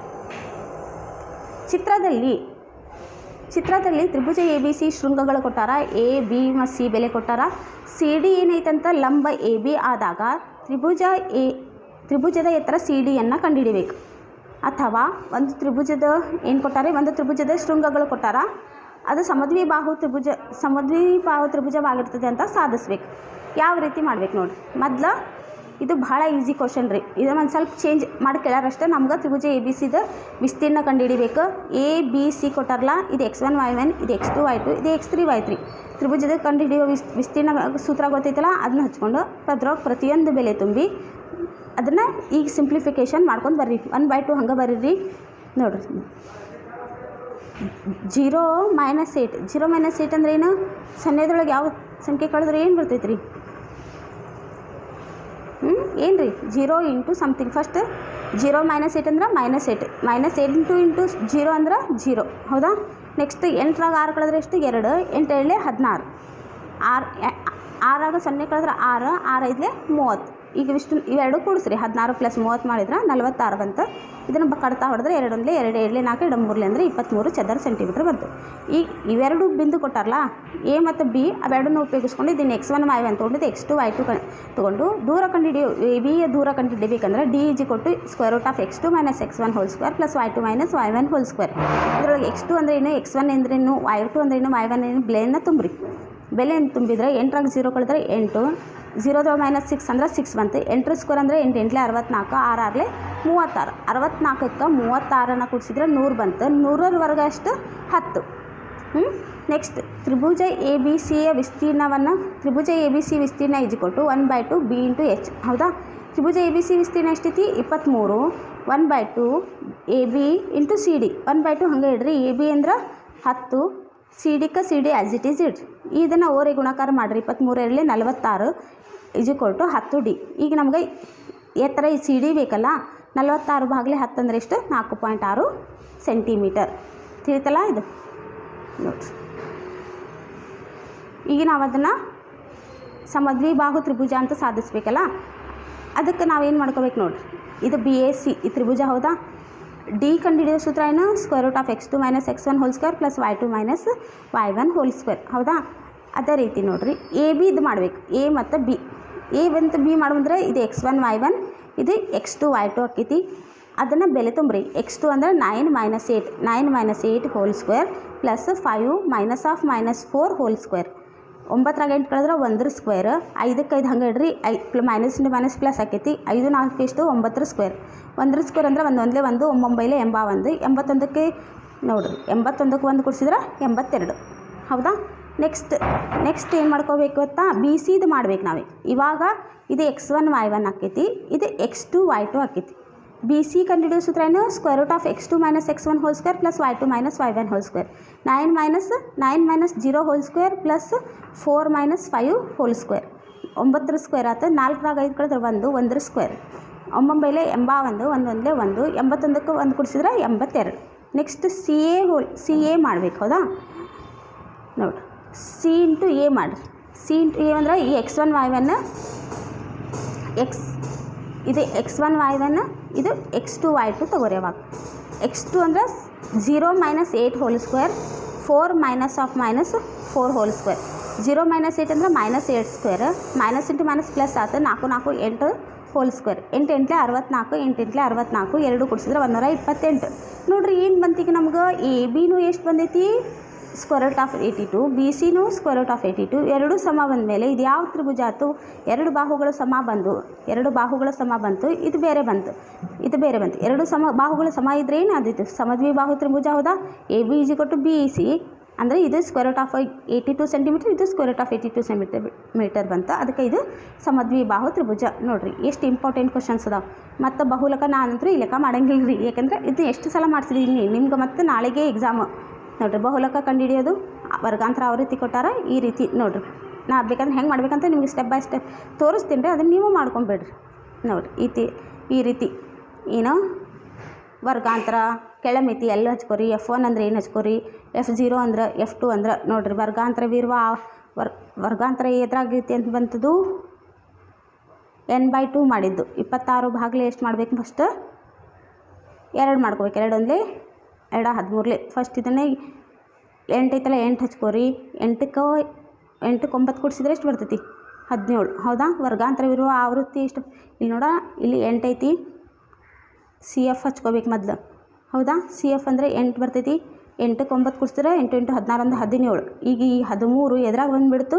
ಚಿತ್ರದಲ್ಲಿ ತ್ರಿಭುಜ ಎ ಬಿ ಸಿ ಶೃಂಗಗಳು ಕೊಟ್ಟಾರ. ಎ ಬಿ ಮತ್ತು ಸಿ ಬೆಲೆ ಕೊಟ್ಟಾರ. ಸಿ ಡಿ ಏನೈತಂತ ಲಂಬ ಎ ಬಿ ಆದಾಗ ತ್ರಿಭುಜದ ಎತ್ತರ ಸಿ ಡಿಯನ್ನು ಕಂಡುಹಿಡಿಬೇಕು. ಅಥವಾ ಒಂದು ತ್ರಿಭುಜದ ಏನು ಕೊಟ್ಟಾರೆ, ಒಂದು ತ್ರಿಭುಜದ ಶೃಂಗಗಳು ಕೊಟ್ಟಾರ. ಅದು ಸಮದ್ವಿಬಾಹು ತ್ರಿಭುಜವಾಗಿರ್ತದೆ ಅಂತ ಸಾಧಿಸ್ಬೇಕು. ಯಾವ ರೀತಿ ಮಾಡ್ಬೇಕು ನೋಡಿರಿ. ಮೊದಲು ಇದು ಭಾಳ ಈಸಿ ಕ್ವಶನ್ ರೀ. ಇದನ್ನು ಒಂದು ಸ್ವಲ್ಪ ಚೇಂಜ್ ಮಾಡಿ ಕೇಳಾರಷ್ಟೇ. ನಮ್ಗೆ ತ್ರಿಭುಜ ಎ ಬಿ ಸಿದ ವಿಸ್ತೀರ್ಣ ಕಂಡುಹಿಡಿಬೇಕು. ಎ ಬಿ ಸಿ ಕೊಟ್ಟಾರಲ್ಲ, ಇದು x1 y1, ಇದು x2 y2, ಇದು x3 y3. ತ್ರಿಭುಜದ ಕಂಡುಹಿಡಿಯೋ ವಿಸ್ತೀರ್ಣ ಸೂತ್ರ ಗೊತ್ತೈತಲ್ಲ, ಅದನ್ನ ಹಚ್ಕೊಂಡು ಅದ್ರೊಳಗೆ ಪ್ರತಿಯೊಂದು ಬೆಲೆ ತುಂಬಿ ಅದನ್ನು ಈಗ ಸಿಂಪ್ಲಿಫಿಕೇಷನ್ ಮಾಡ್ಕೊಂಡು ಬರ್ರಿ. 1/2 ಹಂಗೆ ಬರೀರಿ. ನೋಡಿರಿ, 0 - 8. 0 - 8 ಅಂದ್ರೆ ಏನು, ಸೊನ್ನೆದೊಳಗೆ ಯಾವ ಸಂಖ್ಯೆ ಕಳೆದ್ರೆ ಏನು ಬರ್ತೈತೆ ರೀ, ಏನು ರೀ, 0 ಇಂಟು ಸಮಥಿಂಗ್. ಫಸ್ಟ್ 0 - 8 ಅಂದ್ರೆ -8. -8 ಇಂಟು 0 ಅಂದ್ರೆ 0. ಹೌದಾ. ನೆಕ್ಸ್ಟ್ 8ರಾಗ 6 ಕಳೆದ್ರೆ ಎಷ್ಟು, 2. 8 7 16. 6ರಾಗ 0 ಕಳೆದ್ರೆ 6, 6 5 30. ಈಗ ಇವೆರಡು ಕೂಡಿಸ್ರಿ. 16 + 30 ಮಾಡಿದ್ರೆ 46 ಬಂತು. ಇದನ್ನು ಕಡ್ತಾ ಹೊಡೆದ್ರೆ 2 1 2 2 4 2 3 ಅಂದರೆ 23 ಚದರ ಸೆಂಟಿಮೀಟ್ರ್ ಬಂತು. ಈಗ ಇವೆರಡು ಬಿಂದು ಕೊಟ್ಟಾರಲ್ಲ, ಎ ಮತ್ತು ಬಿ, ಅವೆರಡನ್ನು ಉಪಯೋಗಿಸ್ಕೊಂಡು ಇದನ್ನು x1 y1 ತೊಗೊಂಡಿದ್ದು x2 y2 ತೊಗೊಂಡು ದೂರ ಕಂಡುಹಿಡಿಯೋ ಬಿಯ ದೂರ ಕಂಡುಹಿಡಿಬೇಕಂದ್ರೆ D = √(x2 - x1) whole square + y2 - y1 whole square. ಇದರೊಳಗೆ x2 ಅಂದ್ರೇನು, x1 ಅಂದ್ರೇನು, y2 ಅಂದ್ರೇನು, y1 ಏನು, ಬೆಲೆಯನ್ನು ತುಂಬ್ರಿ. ಬೆಲೆಯನ್ನು ತುಂಬಿದ್ರೆ 8ರಾಗ 0 ಕಳೆದ್ರೆ 8, 0 -6 ಅಂದ್ರೆ 6 ಬಂತು. 8 ಸ್ಕ್ವೇರ್ ಅಂದರೆ 8 8 64, 6 6 36. 64ಕ್ಕೆ 36 ಕೂಡಿಸಿದ್ರೆ 100 ಬಂತು. 100ರವರೆಗೆ ಅಷ್ಟು 10. ನೆಕ್ಸ್ಟ್ ತ್ರಿಭುಜ ಎ ಬಿ ಸಿಯ ವಿಸ್ತೀರ್ಣವನ್ನು, ತ್ರಿಭುಜ ಎ ಬಿ ಸಿ ವಿಸ್ತೀರ್ಣ = 1/2 ಬಿ ಇಂಟು ಎಚ್. ಹೌದಾ. ತ್ರಿಭುಜ ಎ ಬಿ ಸಿ ವಿಸ್ತೀರ್ಣ ಎಷ್ಟೈತಿ, 23. 1/2 A B into C D. 1/2 ಹಂಗೆ ಇಡ್ರಿ. ಎ ಬಿ ಅಂದ್ರೆ 10, ಸಿ ಡಿಕ್ಕೆ C D as it is ಇಡ್ರಿ. ಇದನ್ನು ಓರೆ ಗುಣಾಕಾರ ಮಾಡಿರಿ. 23 2 46 = 10 ಡಿ. ಈಗ ನಮ್ಗೆ ಎತ್ತರ ಈ ಸಿ ಡಿ ಬೇಕಲ್ಲ. 46 / 10 ಅಂದರೆ ಎಷ್ಟು, 4.6 ಸೆಂಟಿಮೀಟರ್. ತಿಳಿತಲ್ಲ ಇದು. ನೋಡಿರಿ, ಈಗ ನಾವು ಅದನ್ನು ಸಮದ್ವಿಬಾಹು ತ್ರಿಭುಜ ಅಂತ ಸಾಧಿಸ್ಬೇಕಲ್ಲ. ಅದಕ್ಕೆ ನಾವೇನು ಮಾಡ್ಕೋಬೇಕು ನೋಡಿರಿ. ಇದು ಬಿ ಎ ಸಿ ಈ ತ್ರಿಭುಜ. ಹೌದಾ. ಡಿ ಕಂಡುಹಿಡಿಯೋ ಸೂತ್ರ ಏನು, √(x2 - x1) whole square + y2 - y1 whole square. ಹೌದಾ. ಅದೇ ರೀತಿ ನೋಡಿರಿ, ಎ ಬಿ ಇದು ಮಾಡಬೇಕು. ಎ ಮತ್ತು ಬಿ, ಎ ಮತ್ತು ಬಿ ಮಾಡೋದ್ರೆ ಇದು x1 y1, ಇದು x2 y2 ಆಕೈತಿ. ಅದನ್ನು ಬೆಲೆ ತುಂಬ್ರಿ. x2 ಅಂದರೆ 9 - 8, 9 - 8 ಹೋಲ್ ಸ್ಕ್ವೇರ್ + 5 - 4 ಹೋಲ್ ಸ್ಕ್ವೇರ್. 9ರಾಗ 8 ಕಳೆದ್ರೆ 1 ಸ್ಕ್ವೇರ್. 5ಕ್ಕೆ 5 ಹಂಗೆ ಇಡ್ರಿ. ಮೈನಸ್ ಇಂಟು ಮೈನಸ್ ಪ್ಲಸ್ ಆಕೈತಿ. 5 4 ಎಷ್ಟು, 9 ಸ್ಕ್ವೇರ್. 1 ಸ್ಕ್ವೇರ್ ಅಂದರೆ 1 1 1, 9 81. 81ಕ್ಕೆ ನೋಡಿರಿ, 81ಕ್ಕೆ 1 ಕೊಡಿಸಿದ್ರೆ 82. ಹೌದಾ. ನೆಕ್ಸ್ಟ್ ಏನು ಮಾಡ್ಕೋಬೇಕು ಗೊತ್ತಾ, ಬಿ ಸಿ ಇದು ಮಾಡ್ಬೇಕು ನಾವೇ. ಇವಾಗ ಇದು x1 y1 ಆಕೈತಿ, ಇದು x2 y2 ಆಕೈತಿ. ಬಿ ಸಿ ಕಂಡುಹಿಡಿಯೋ ಸೂತ್ರ ಏನು? Square root of x2 - x1 whole square plus y2 - y1 whole square. 9 - 0 whole square plus 4 - 5 whole square. 9 square ಆಯ್ತು. 4 5 ಕಳೆದ್ರೆ 1 1 ಸ್ಕ್ವೇರ್. 9 81 1 1 81ಕ್ಕೆ 1 ಕೂಡಿಸಿದ್ರೆ 82. ನೆಕ್ಸ್ಟ್ ಸಿ ಎ ಮಾಡಬೇಕು. ಹೌದಾ? ನೋಡಿ, ಸಿ ಇಂಟು ಎ ಮಾಡಿರಿ. ಸಿ ಇಂಟು ಎ ಅಂದರೆ ಈ x1 y1 ಇದು x1 y1 ಇದು x2 y2 ತಗೋರಿ. ಅವಾಗ x2 ಅಂದರೆ 0 - 8 ಹೋಲ್ ಸ್ಕ್ವೇರ್ 4 -4 ಹೋಲ್ ಸ್ಕ್ವೇರ್. 0 - 8 ಅಂದರೆ -8 square. Minus into minus plus ಆಯ್ತು. 4 4 8 ಹೋಲ್ ಸ್ಕ್ವೇರ್. 8 8 64 8 8 64 2 ಕೂಡಿಸಿದ್ರೆ 128. ನೋಡಿರಿ ಏನು ಬಂತೀಗ ನಮ್ಗೆ? ಎ ಬಿನೂ ಎಷ್ಟು ಬಂದೈತಿ? Square root of 82. ಬಿ ಸಿನೂ ಸ್ಕ್ವೇರ್ ರೂಟ್ ಆಫ್ 82. ಎರಡೂ ಸಮ ಬಂದಮೇಲೆ ಇದು ಯಾವ ತ್ರಿಭುಜ ಆಯ್ತು? ಎರಡು ಬಾಹುಗಳು ಸಮ ಬಂತು. ಇದು ಬೇರೆ ಬಂತು. ಎರಡು ಬಾಹುಗಳು ಸಮ ಇದ್ರೆ ಏನು ಆದಿತ್ತು? ಸಮದ್ವಿಬಾಹು ತ್ರಿಭುಜ. ಹೌದಾ? ಎ ಬಿ = ಬಿ ಸಿ ಅಂದರೆ ಇದು ಸ್ಕ್ವೇರ್ ರೂಟ್ ಆಫ್ 82 ಸೆಂಟಿಮೀಟರ್, ಇದು ಸ್ಕ್ವೇರ್ ರೂಟ್ ಆಫ್ 82 ಸೆಂಟಿಮೀಟರ್ ಬಂತು. ಅದಕ್ಕೆ ಇದು ಸಮದ್ವಿಬಾಹು ತ್ರಿಭುಜ. ನೋಡಿರಿ ಎಷ್ಟು ಇಂಪಾರ್ಟೆಂಟ್ ಕ್ವಶನ್ಸ್ ಅದಾವೆ. ಮತ್ತು ಬಹುಲಕ ನಾನಂತರೂ ಈ ಲೆಕ್ಕ ಮಾಡಂಗಿಲ್ಲ ರೀ, ಯಾಕೆಂದರೆ ಇದು ಎಷ್ಟು ಸಲ ಮಾಡಿಸಿದೀನಿ ನಿಮ್ಗೆ. ಮತ್ತು ನಾಳೆಗೆ ಎಕ್ಸಾಮು. ನೋಡಿರಿ, ಬಹುಲಕ ಕಂಡುಹಿಡಿಯೋದು ವರ್ಗಾಂತರ ಆವೃತ್ತಿ ಕೊಟ್ಟಾರ ಈ ರೀತಿ. ನೋಡಿರಿ, ನಾ ಬೇಕಂದ್ರೆ ಹೆಂಗೆ ಮಾಡ್ಬೇಕಂತ ನಿಮ್ಗೆ ಸ್ಟೆಪ್ ಬೈ ಸ್ಟೆಪ್ ತೋರಿಸ್ತೀನಿ ರೀ, ಅದನ್ನು ನೀವು ಮಾಡ್ಕೊಂಬಿಡ್ರಿ. ನೋಡಿರಿ ಈ ರೀತಿ ಏನು ವರ್ಗಾಂತರ ಕೆಳಮಿತಿ ಎಲ್ಲ ಹಚ್ಕೋರಿ. F1 ಅಂದರೆ ಏನು ಹಚ್ಕೋರಿ, F0 ಅಂದ್ರೆ F2 ಅಂದ್ರೆ. ನೋಡಿರಿ, ವರ್ಗಾಂತರವಿರುವ ವರ್ಗಾಂತರ ಎದುರಾಗೈತಿ ಅಂತ ಬಂತದ್ದು n/2 ಮಾಡಿದ್ದು. 26 ಭಾಗಲೆ ಎಷ್ಟು ಮಾಡಬೇಕು? ಫಸ್ಟ್ 2 ಮಾಡ್ಕೋಬೇಕು. 2 1 2 13. ಫಸ್ಟ್ ಇದನ್ನೇ 8 ಐತಲ್ಲ, 8 ಹಚ್ಕೋರಿ. 8ಕ್ಕೆ 9 ಕೂಡಿಸಿದ್ರೆ ಎಷ್ಟು ಬರ್ತೈತಿ? 17. ಹೌದಾ? ವರ್ಗಾಂತರವಿರುವ ಆವೃತ್ತಿ ಎಷ್ಟು? ಇಲ್ಲಿ ನೋಡ, ಇಲ್ಲಿ 8 ಐತಿ. ಸಿ ಎಫ್ ಹಚ್ಕೋಬೇಕು ಮೊದಲು. ಹೌದಾ? ಸಿ ಎಫ್ ಅಂದರೆ 8 ಬರ್ತೈತಿ. 8ಕ್ಕೆ 9 ಕೂಡಿಸಿದ್ರೆ 8 × 16 = 17. ಈಗ ಈ 13 ಎದ್ರಾಗ ಬಂದುಬಿಡ್ತು?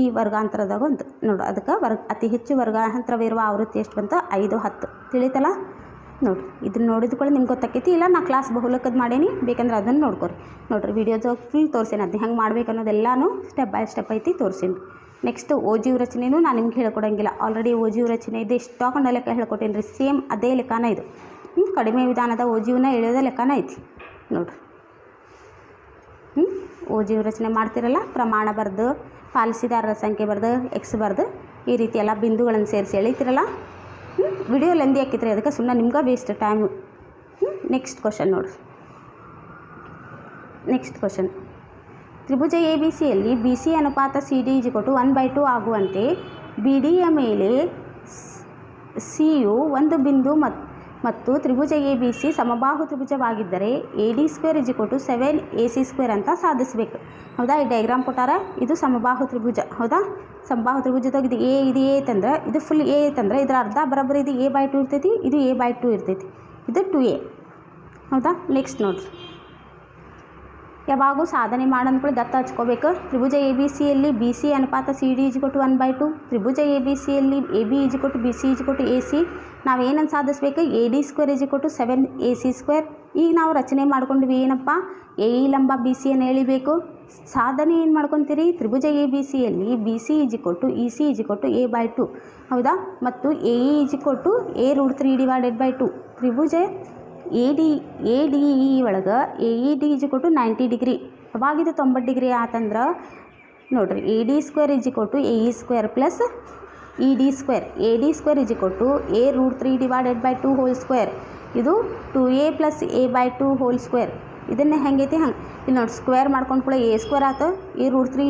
ಈ ವರ್ಗಾಂತರದಾಗ ಒಂದು. ನೋಡು, ಅದಕ್ಕೆ ಅತಿ ಹೆಚ್ಚು ವರ್ಗಾಂತರವಿರುವ ಆವೃತ್ತಿ ಎಷ್ಟು ಬಂತು? 5 10. ತಿಳಿತಲ್ಲ? ನೋಡಿರಿ, ಇದನ್ನು ನೋಡಿದ್ಕೊಳ್ಳಿ ನಿಮ್ಗೆ ಗೊತ್ತಾಕೈತಿ. ಇಲ್ಲ ನಾ ಕ್ಲಾಸ್ ಬಹುಲಕದ ಮಾಡೀನಿ, ಬೇಕಂದ್ರೆ ಅದನ್ನು ನೋಡ್ಕೊರಿ. ನೋಡಿರಿ, ವಿಡಿಯೋದಾಗ ಫುಲ್ ತೋರಿಸೇನೆ. ಅದು ಹೆಂಗೆ ಮಾಡ್ಬೇಕು ಅನ್ನೋದೆಲ್ಲನೂ ಸ್ಟೆಪ್ ಬೈ ಸ್ಟೆಪ್ ಐತಿ ತೋರಿಸೀನಿ. ನೆಕ್ಸ್ಟ್ ಓಜಿವ್ ರಚನೆಯೂ ನಾನು ನಿಮ್ಗೆ ಹೇಳ್ಕೊಡಂಗಿಲ್ಲ. ಆಲ್ರೆಡಿ ಓಜಿವ್ ರಚನೆ ಇದೆ ಇಷ್ಟು ತಗೊಂಡು ಲೆಕ್ಕ ಹೇಳ್ಕೊಟ್ಟೇನಿ ರೀ. ಸೇಮ್ ಅದೇ ಲೆಕ್ಕನ ಇದು. ಕಡಿಮೆ ವಿಧಾನದ ಓಜಿವ್ನ ಎಳೆಯೋದ ಲೆಕ್ಕನ ಐತಿ. ನೋಡಿರಿ, ಓಜಿವ್ ರಚನೆ ಮಾಡ್ತಿರಲ್ಲ, ಪ್ರಮಾಣ ಬರೆದು ಪಾಲಿಸಿದಾರರ ಸಂಖ್ಯೆ ಬರೆದು ಎಕ್ಸ್ ಬರೆದು ಈ ರೀತಿ ಎಲ್ಲ ಬಿಂದುಗಳನ್ನು ಸೇರಿಸಿ ಎಳಿತಿರಲ್ಲ. ವಿಡಿಯೋ ಲೆಂದಿ ಹಾಕಿತ್ರಿ, ಅದಕ್ಕೆ ಸುಮ್ಮನೆ ನಿಮ್ಗೆ ವೇಸ್ಟ್ ಟೈಮು. ನೆಕ್ಸ್ಟ್ ಕ್ವಶನ್ ನೋಡಿರಿ. Next question, Tribhuja A B ಸಿಯಲ್ಲಿ ಬಿ ಸಿ ಅನುಪಾತ ಸಿ ಡಿ = 1/2 ಆಗುವಂತೆ ಬಿ ಡಿಯ ಮೇಲೆ ಸಿಯು ಒಂದು ಬಿಂದು ಮತ್ತು ತ್ರಿಭುಜ ಎ ಬಿ ಸಿ ಸಮಬಾಹು ತ್ರಿಭುಜವಾಗಿದ್ದರೆ AD² = 7AC² ಅಂತ ಸಾಧಿಸಬೇಕು. ಹೌದಾ? ಈ ಡಯಾಗ್ರಾಮ್ ಕೊಟ್ಟಾರ. ಇದು ಸಮಬಾಹು ತ್ರಿಭುಜ. ಹೌದಾ? ಸಮಬಾಹು ತ್ರಿಭುಜದಾಗ ಇದು ಎ ಐತಂದ್ರೆ ಇದು ಫುಲ್ ಎ ಐತಂದ್ರೆ ಇದರ ಅರ್ಧ ಬರೋಬ್ಬರಿ ಇದು A/2 ಇರ್ತೈತಿ, ಇದು A/2 ಇರ್ತೈತಿ, ಇದು 2A. ಹೌದಾ? ನೆಕ್ಸ್ಟ್ ನೋಡಿರಿ, ಯಾವಾಗೂ ಸಾಧನೆ ಮಾಡಂದ್ಕೊಳ್ಳಿ ದತ್ತ ಹಚ್ಕೋಬೇಕು. ತ್ರಿಭುಜ ಎ ಬಿ ಸಿಯಲ್ಲಿ ಬಿ ಸಿ ಅನುಪಾತ ಸಿ ಡಿ = 1/2. ತ್ರಿಭುಜ ಎ ಬಿ ಸಿಯಲ್ಲಿ A B = B C = A C. ನಾವು ಏನನ್ನು ಸಾಧಿಸ್ಬೇಕು? AD² = 7AC². ಈಗ ನಾವು ರಚನೆ ಮಾಡ್ಕೊಂಡ್ವಿ ಏನಪ್ಪ? ಎ ಇ ಲಂಬ ಬಿ ಸಿಯನ್ನು ಎಳಿಬೇಕು. ಸಾಧನೆ ಏನು ಮಾಡ್ಕೊತೀರಿ? ತ್ರಿಭುಜ ಎ ಬಿ ಸಿಯಲ್ಲಿ B C = E C = A/2. ಹೌದಾ? ಮತ್ತು A E = A√3/2. Tribhuja A D E ಒಳಗೆ AED = 90 ಡಿಗ್ರಿ. ಅವಾಗಿದು 90 ಡಿಗ್ರಿ ಆತಂದ್ರೆ ನೋಡಿರಿ, AD² = AE² plus ED². AD² = A√3/2 whole square. ಇದು 2A + A/2 ಹೋಲ್ ಸ್ಕ್ವೇರ್. ಇದನ್ನೇ ಹೆಂಗೈತಿ ಹಂಗೆ ಇಲ್ಲಿ ನೋಡಿ, ಸ್ಕ್ವೇರ್ ಮಾಡ್ಕೊಂಡು ಕೂಡ A² ಆಯ್ತು. A√3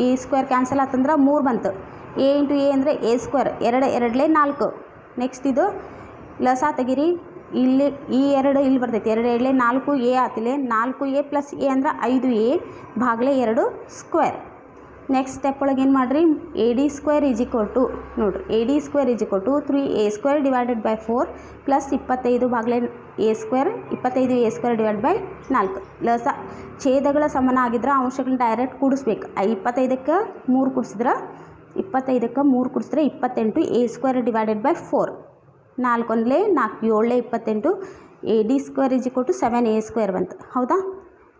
A² ಕ್ಯಾನ್ಸಲ್ ಆತಂದ್ರೆ 3 ಬಂತು. A × A ಅಂದರೆ A². 2 2 4. ನೆಕ್ಸ್ಟ್ ಇದು ಲಸ ತೆಗಿರಿ. ಇಲ್ಲಿ ಈ 2 ಇಲ್ಲಿ ಬರ್ತೈತಿ. 2 2 4A ಆತಿಲೆ. 4A + A ಅಂದ್ರೆ 5A ಭಾಗಲೆ 2 ಸ್ಕ್ವೇರ್. ನೆಕ್ಸ್ಟ್ ಸ್ಟೆಪ್ ಒಳಗೆ ಏನು ಮಾಡಿರಿ? AD² = ನೋಡಿರಿ, AD² = 3A² / 4 + 25 ಭಾಗಲೆ A². 25A² / 4. ಲಸ ಛೇದಗಳ ಸಮನ ಆಗಿದ್ರೆ ಅಂಶಗಳನ್ನ ಡೈರೆಕ್ಟ್ ಕೂಡಿಸ್ಬೇಕು. 25ಕ್ಕೆ 3 ಕೂಡಿಸಿದ್ರೆ 28A² / 4. 4 1 4 7 28. AD² = 7A² ಬಂತು. ಹೌದಾ?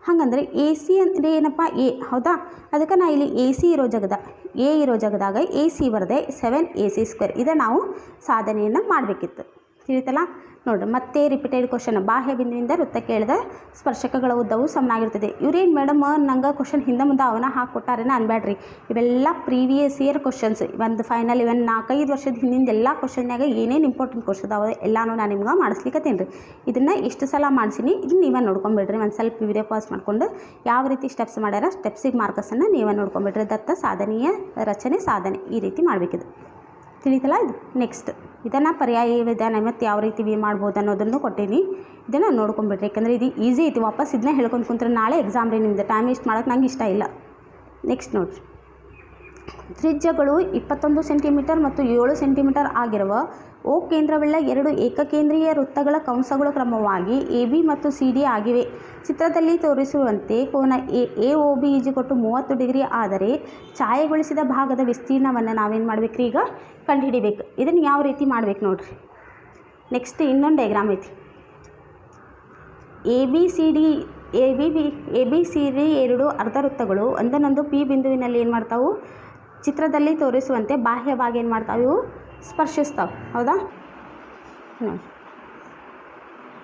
ಹಾಗಂದ್ರೆ ಎ ಸಿ ಅಂದರೆ ಏನಪ್ಪ? ಎ. ಹೌದಾ? ಅದಕ್ಕೆ ನಾ ಇಲ್ಲಿ ಎ ಸಿ ಇರೋ ಜಾಗದಾಗ AC ಬರದೆ 7AC². ಇದೇ ನಾವು ಸಾಧನೆಯನ್ನು ಮಾಡಬೇಕಿತ್ತು. ತಿಳಿತಲ್ಲ ನೋಡಿರಿ, ಮತ್ತೆ ರಿಪೀಟೆಡ್ ಕ್ವಶನ್. ಬಾಹ್ಯ ಬಿಂದುವಿಂದ ವೃತ್ತಕ್ಕೆ ಎಳೆದ ಸ್ಪರ್ಶಕಗಳ ಉದ್ದವು ಸಮನಾಗಿರ್ತದೆ. ಇವ್ರೇನು ಮೇಡಮ್ ನಂಗೆ ಕ್ವಶನ್ ಹಿಂದೆ ಮುಂದೆ ಅವನ ಹಾಕಿಕೊಟ್ಟಾರೇನ ಅನ್ಬೇಡ್ರಿ. ಇವೆಲ್ಲ ಪ್ರೀವಿಯಸ್ ಇಯರ್ ಕ್ವಶನ್ಸ್. ಒಂದು ಫೈನಲ್ ಇವನ್ 4-5 ವರ್ಷದ ಹಿಂದಿಂದ ಎಲ್ಲ ಕ್ವಶನ್ಯಾಗ ಏನೇನು ಇಂಪಾರ್ಟೆಂಟ್ ಕ್ವಶನ್ ಅದಾವೆ ಎಲ್ಲನೂ ನಾನು ನಿಮ್ಗೆ ಮಾಡಿಸ್ಲಿಕ್ಕತ್ತೀನಿ ರೀ. ಇದನ್ನು ಎಷ್ಟು ಸಲ ಮಾಡಿಸೀನಿ ಇದನ್ನು ನೀವೇ ನೋಡ್ಕೊಂಬಿಡ್ರಿ. ಒಂದು ಸ್ವಲ್ಪ ವಿಡಿಯೋ ಪಾಸ್ ಮಾಡಿಕೊಂಡು ಯಾವ ರೀತಿ ಸ್ಟೆಪ್ಸ್ ಮಾಡ್ಯಾರ ಸ್ಟೆಪ್ಸಿಗೆ ಮಾರ್ಕಸನ್ನು ನೀವೇ ನೋಡ್ಕೊಂಬಿಡ್ರಿ. ದತ್ತ ಸಾಧನೆಯ ರಚನೆ ಸಾಧನೆ ಈ ರೀತಿ ಮಾಡಬೇಕಿದು. ತಿಳಿತಲ್ಲ ಇದು. ನೆಕ್ಸ್ಟ್ ಇದನ್ನು ಪರ್ಯಾಯ ವಿಧಾನ ಮತ್ತು ಯಾವ ರೀತಿ ಮಾಡ್ಬೋದು ಅನ್ನೋದನ್ನು ಕೊಟ್ಟೀನಿ. ಇದನ್ನು ನೋಡ್ಕೊಂಬಿಡ್ರಿ, ಯಾಕಂದರೆ ಇದು ಈಸಿ ಐತಿ. ವಾಪಸ್ ಇದನ್ನ ಹೇಳ್ಕೊಂಡು ಕುಂತ್ರೆ ನಾಳೆ ಎಕ್ಸಾಮ್ ರೀ ನಿಮ್ಮದು. ಟೈಮ್ ವೇಸ್ಟ್ ಮಾಡೋಕ್ಕೆ ನಂಗೆ ಇಷ್ಟ ಇಲ್ಲ. ನೆಕ್ಸ್ಟ್ ನೋಡಿರಿ, ತ್ರಿಜ್ಯಗಳು 21 ಸೆಂಟಿಮೀಟರ್ ಮತ್ತು 7 ಸೆಂಟಿಮೀಟರ್ ಆಗಿರುವ ಓ ಕೇಂದ್ರವುಳ್ಳ 2 ಏಕಕೇಂದ್ರೀಯ ವೃತ್ತಗಳ ಕಂಸಗಳು ಕ್ರಮವಾಗಿ AB ಮತ್ತು CD ಆಗಿವೆ. ಚಿತ್ರದಲ್ಲಿ ತೋರಿಸಿರುವಂತೆ ಕೋನ AOB = 30 ಡಿಗ್ರಿ ಆದರೆ ಛಾಯೆಗೊಳಿಸಿದ ಭಾಗದ ವಿಸ್ತೀರ್ಣವನ್ನು ನಾವೇನು ಮಾಡಬೇಕ್ರಿ ಈಗ ಕಂಡುಹಿಡಿಬೇಕು. ಇದನ್ನು ಯಾವ ರೀತಿ ಮಾಡ್ಬೇಕು ನೋಡಿರಿ. ನೆಕ್ಸ್ಟ್ ಇನ್ನೊಂದು ಡಯಾಗ್ರಾಮ್ ಐತಿ. ABCD 2 ಅರ್ಧವೃತ್ತಗಳು ಒಂದನ್ನೊಂದು P ಬಿಂದುವಿನಲ್ಲಿ ಏನು ಮಾಡ್ತಾವೆ, ಚಿತ್ರದಲ್ಲಿ ತೋರಿಸುವಂತೆ ಬಾಹ್ಯ ಭಾಗ ಏನು ಮಾಡ್ತಾವೆ, ಇವು ಸ್ಪರ್ಶಿಸ್ತಾವೆ. ಹೌದಾ?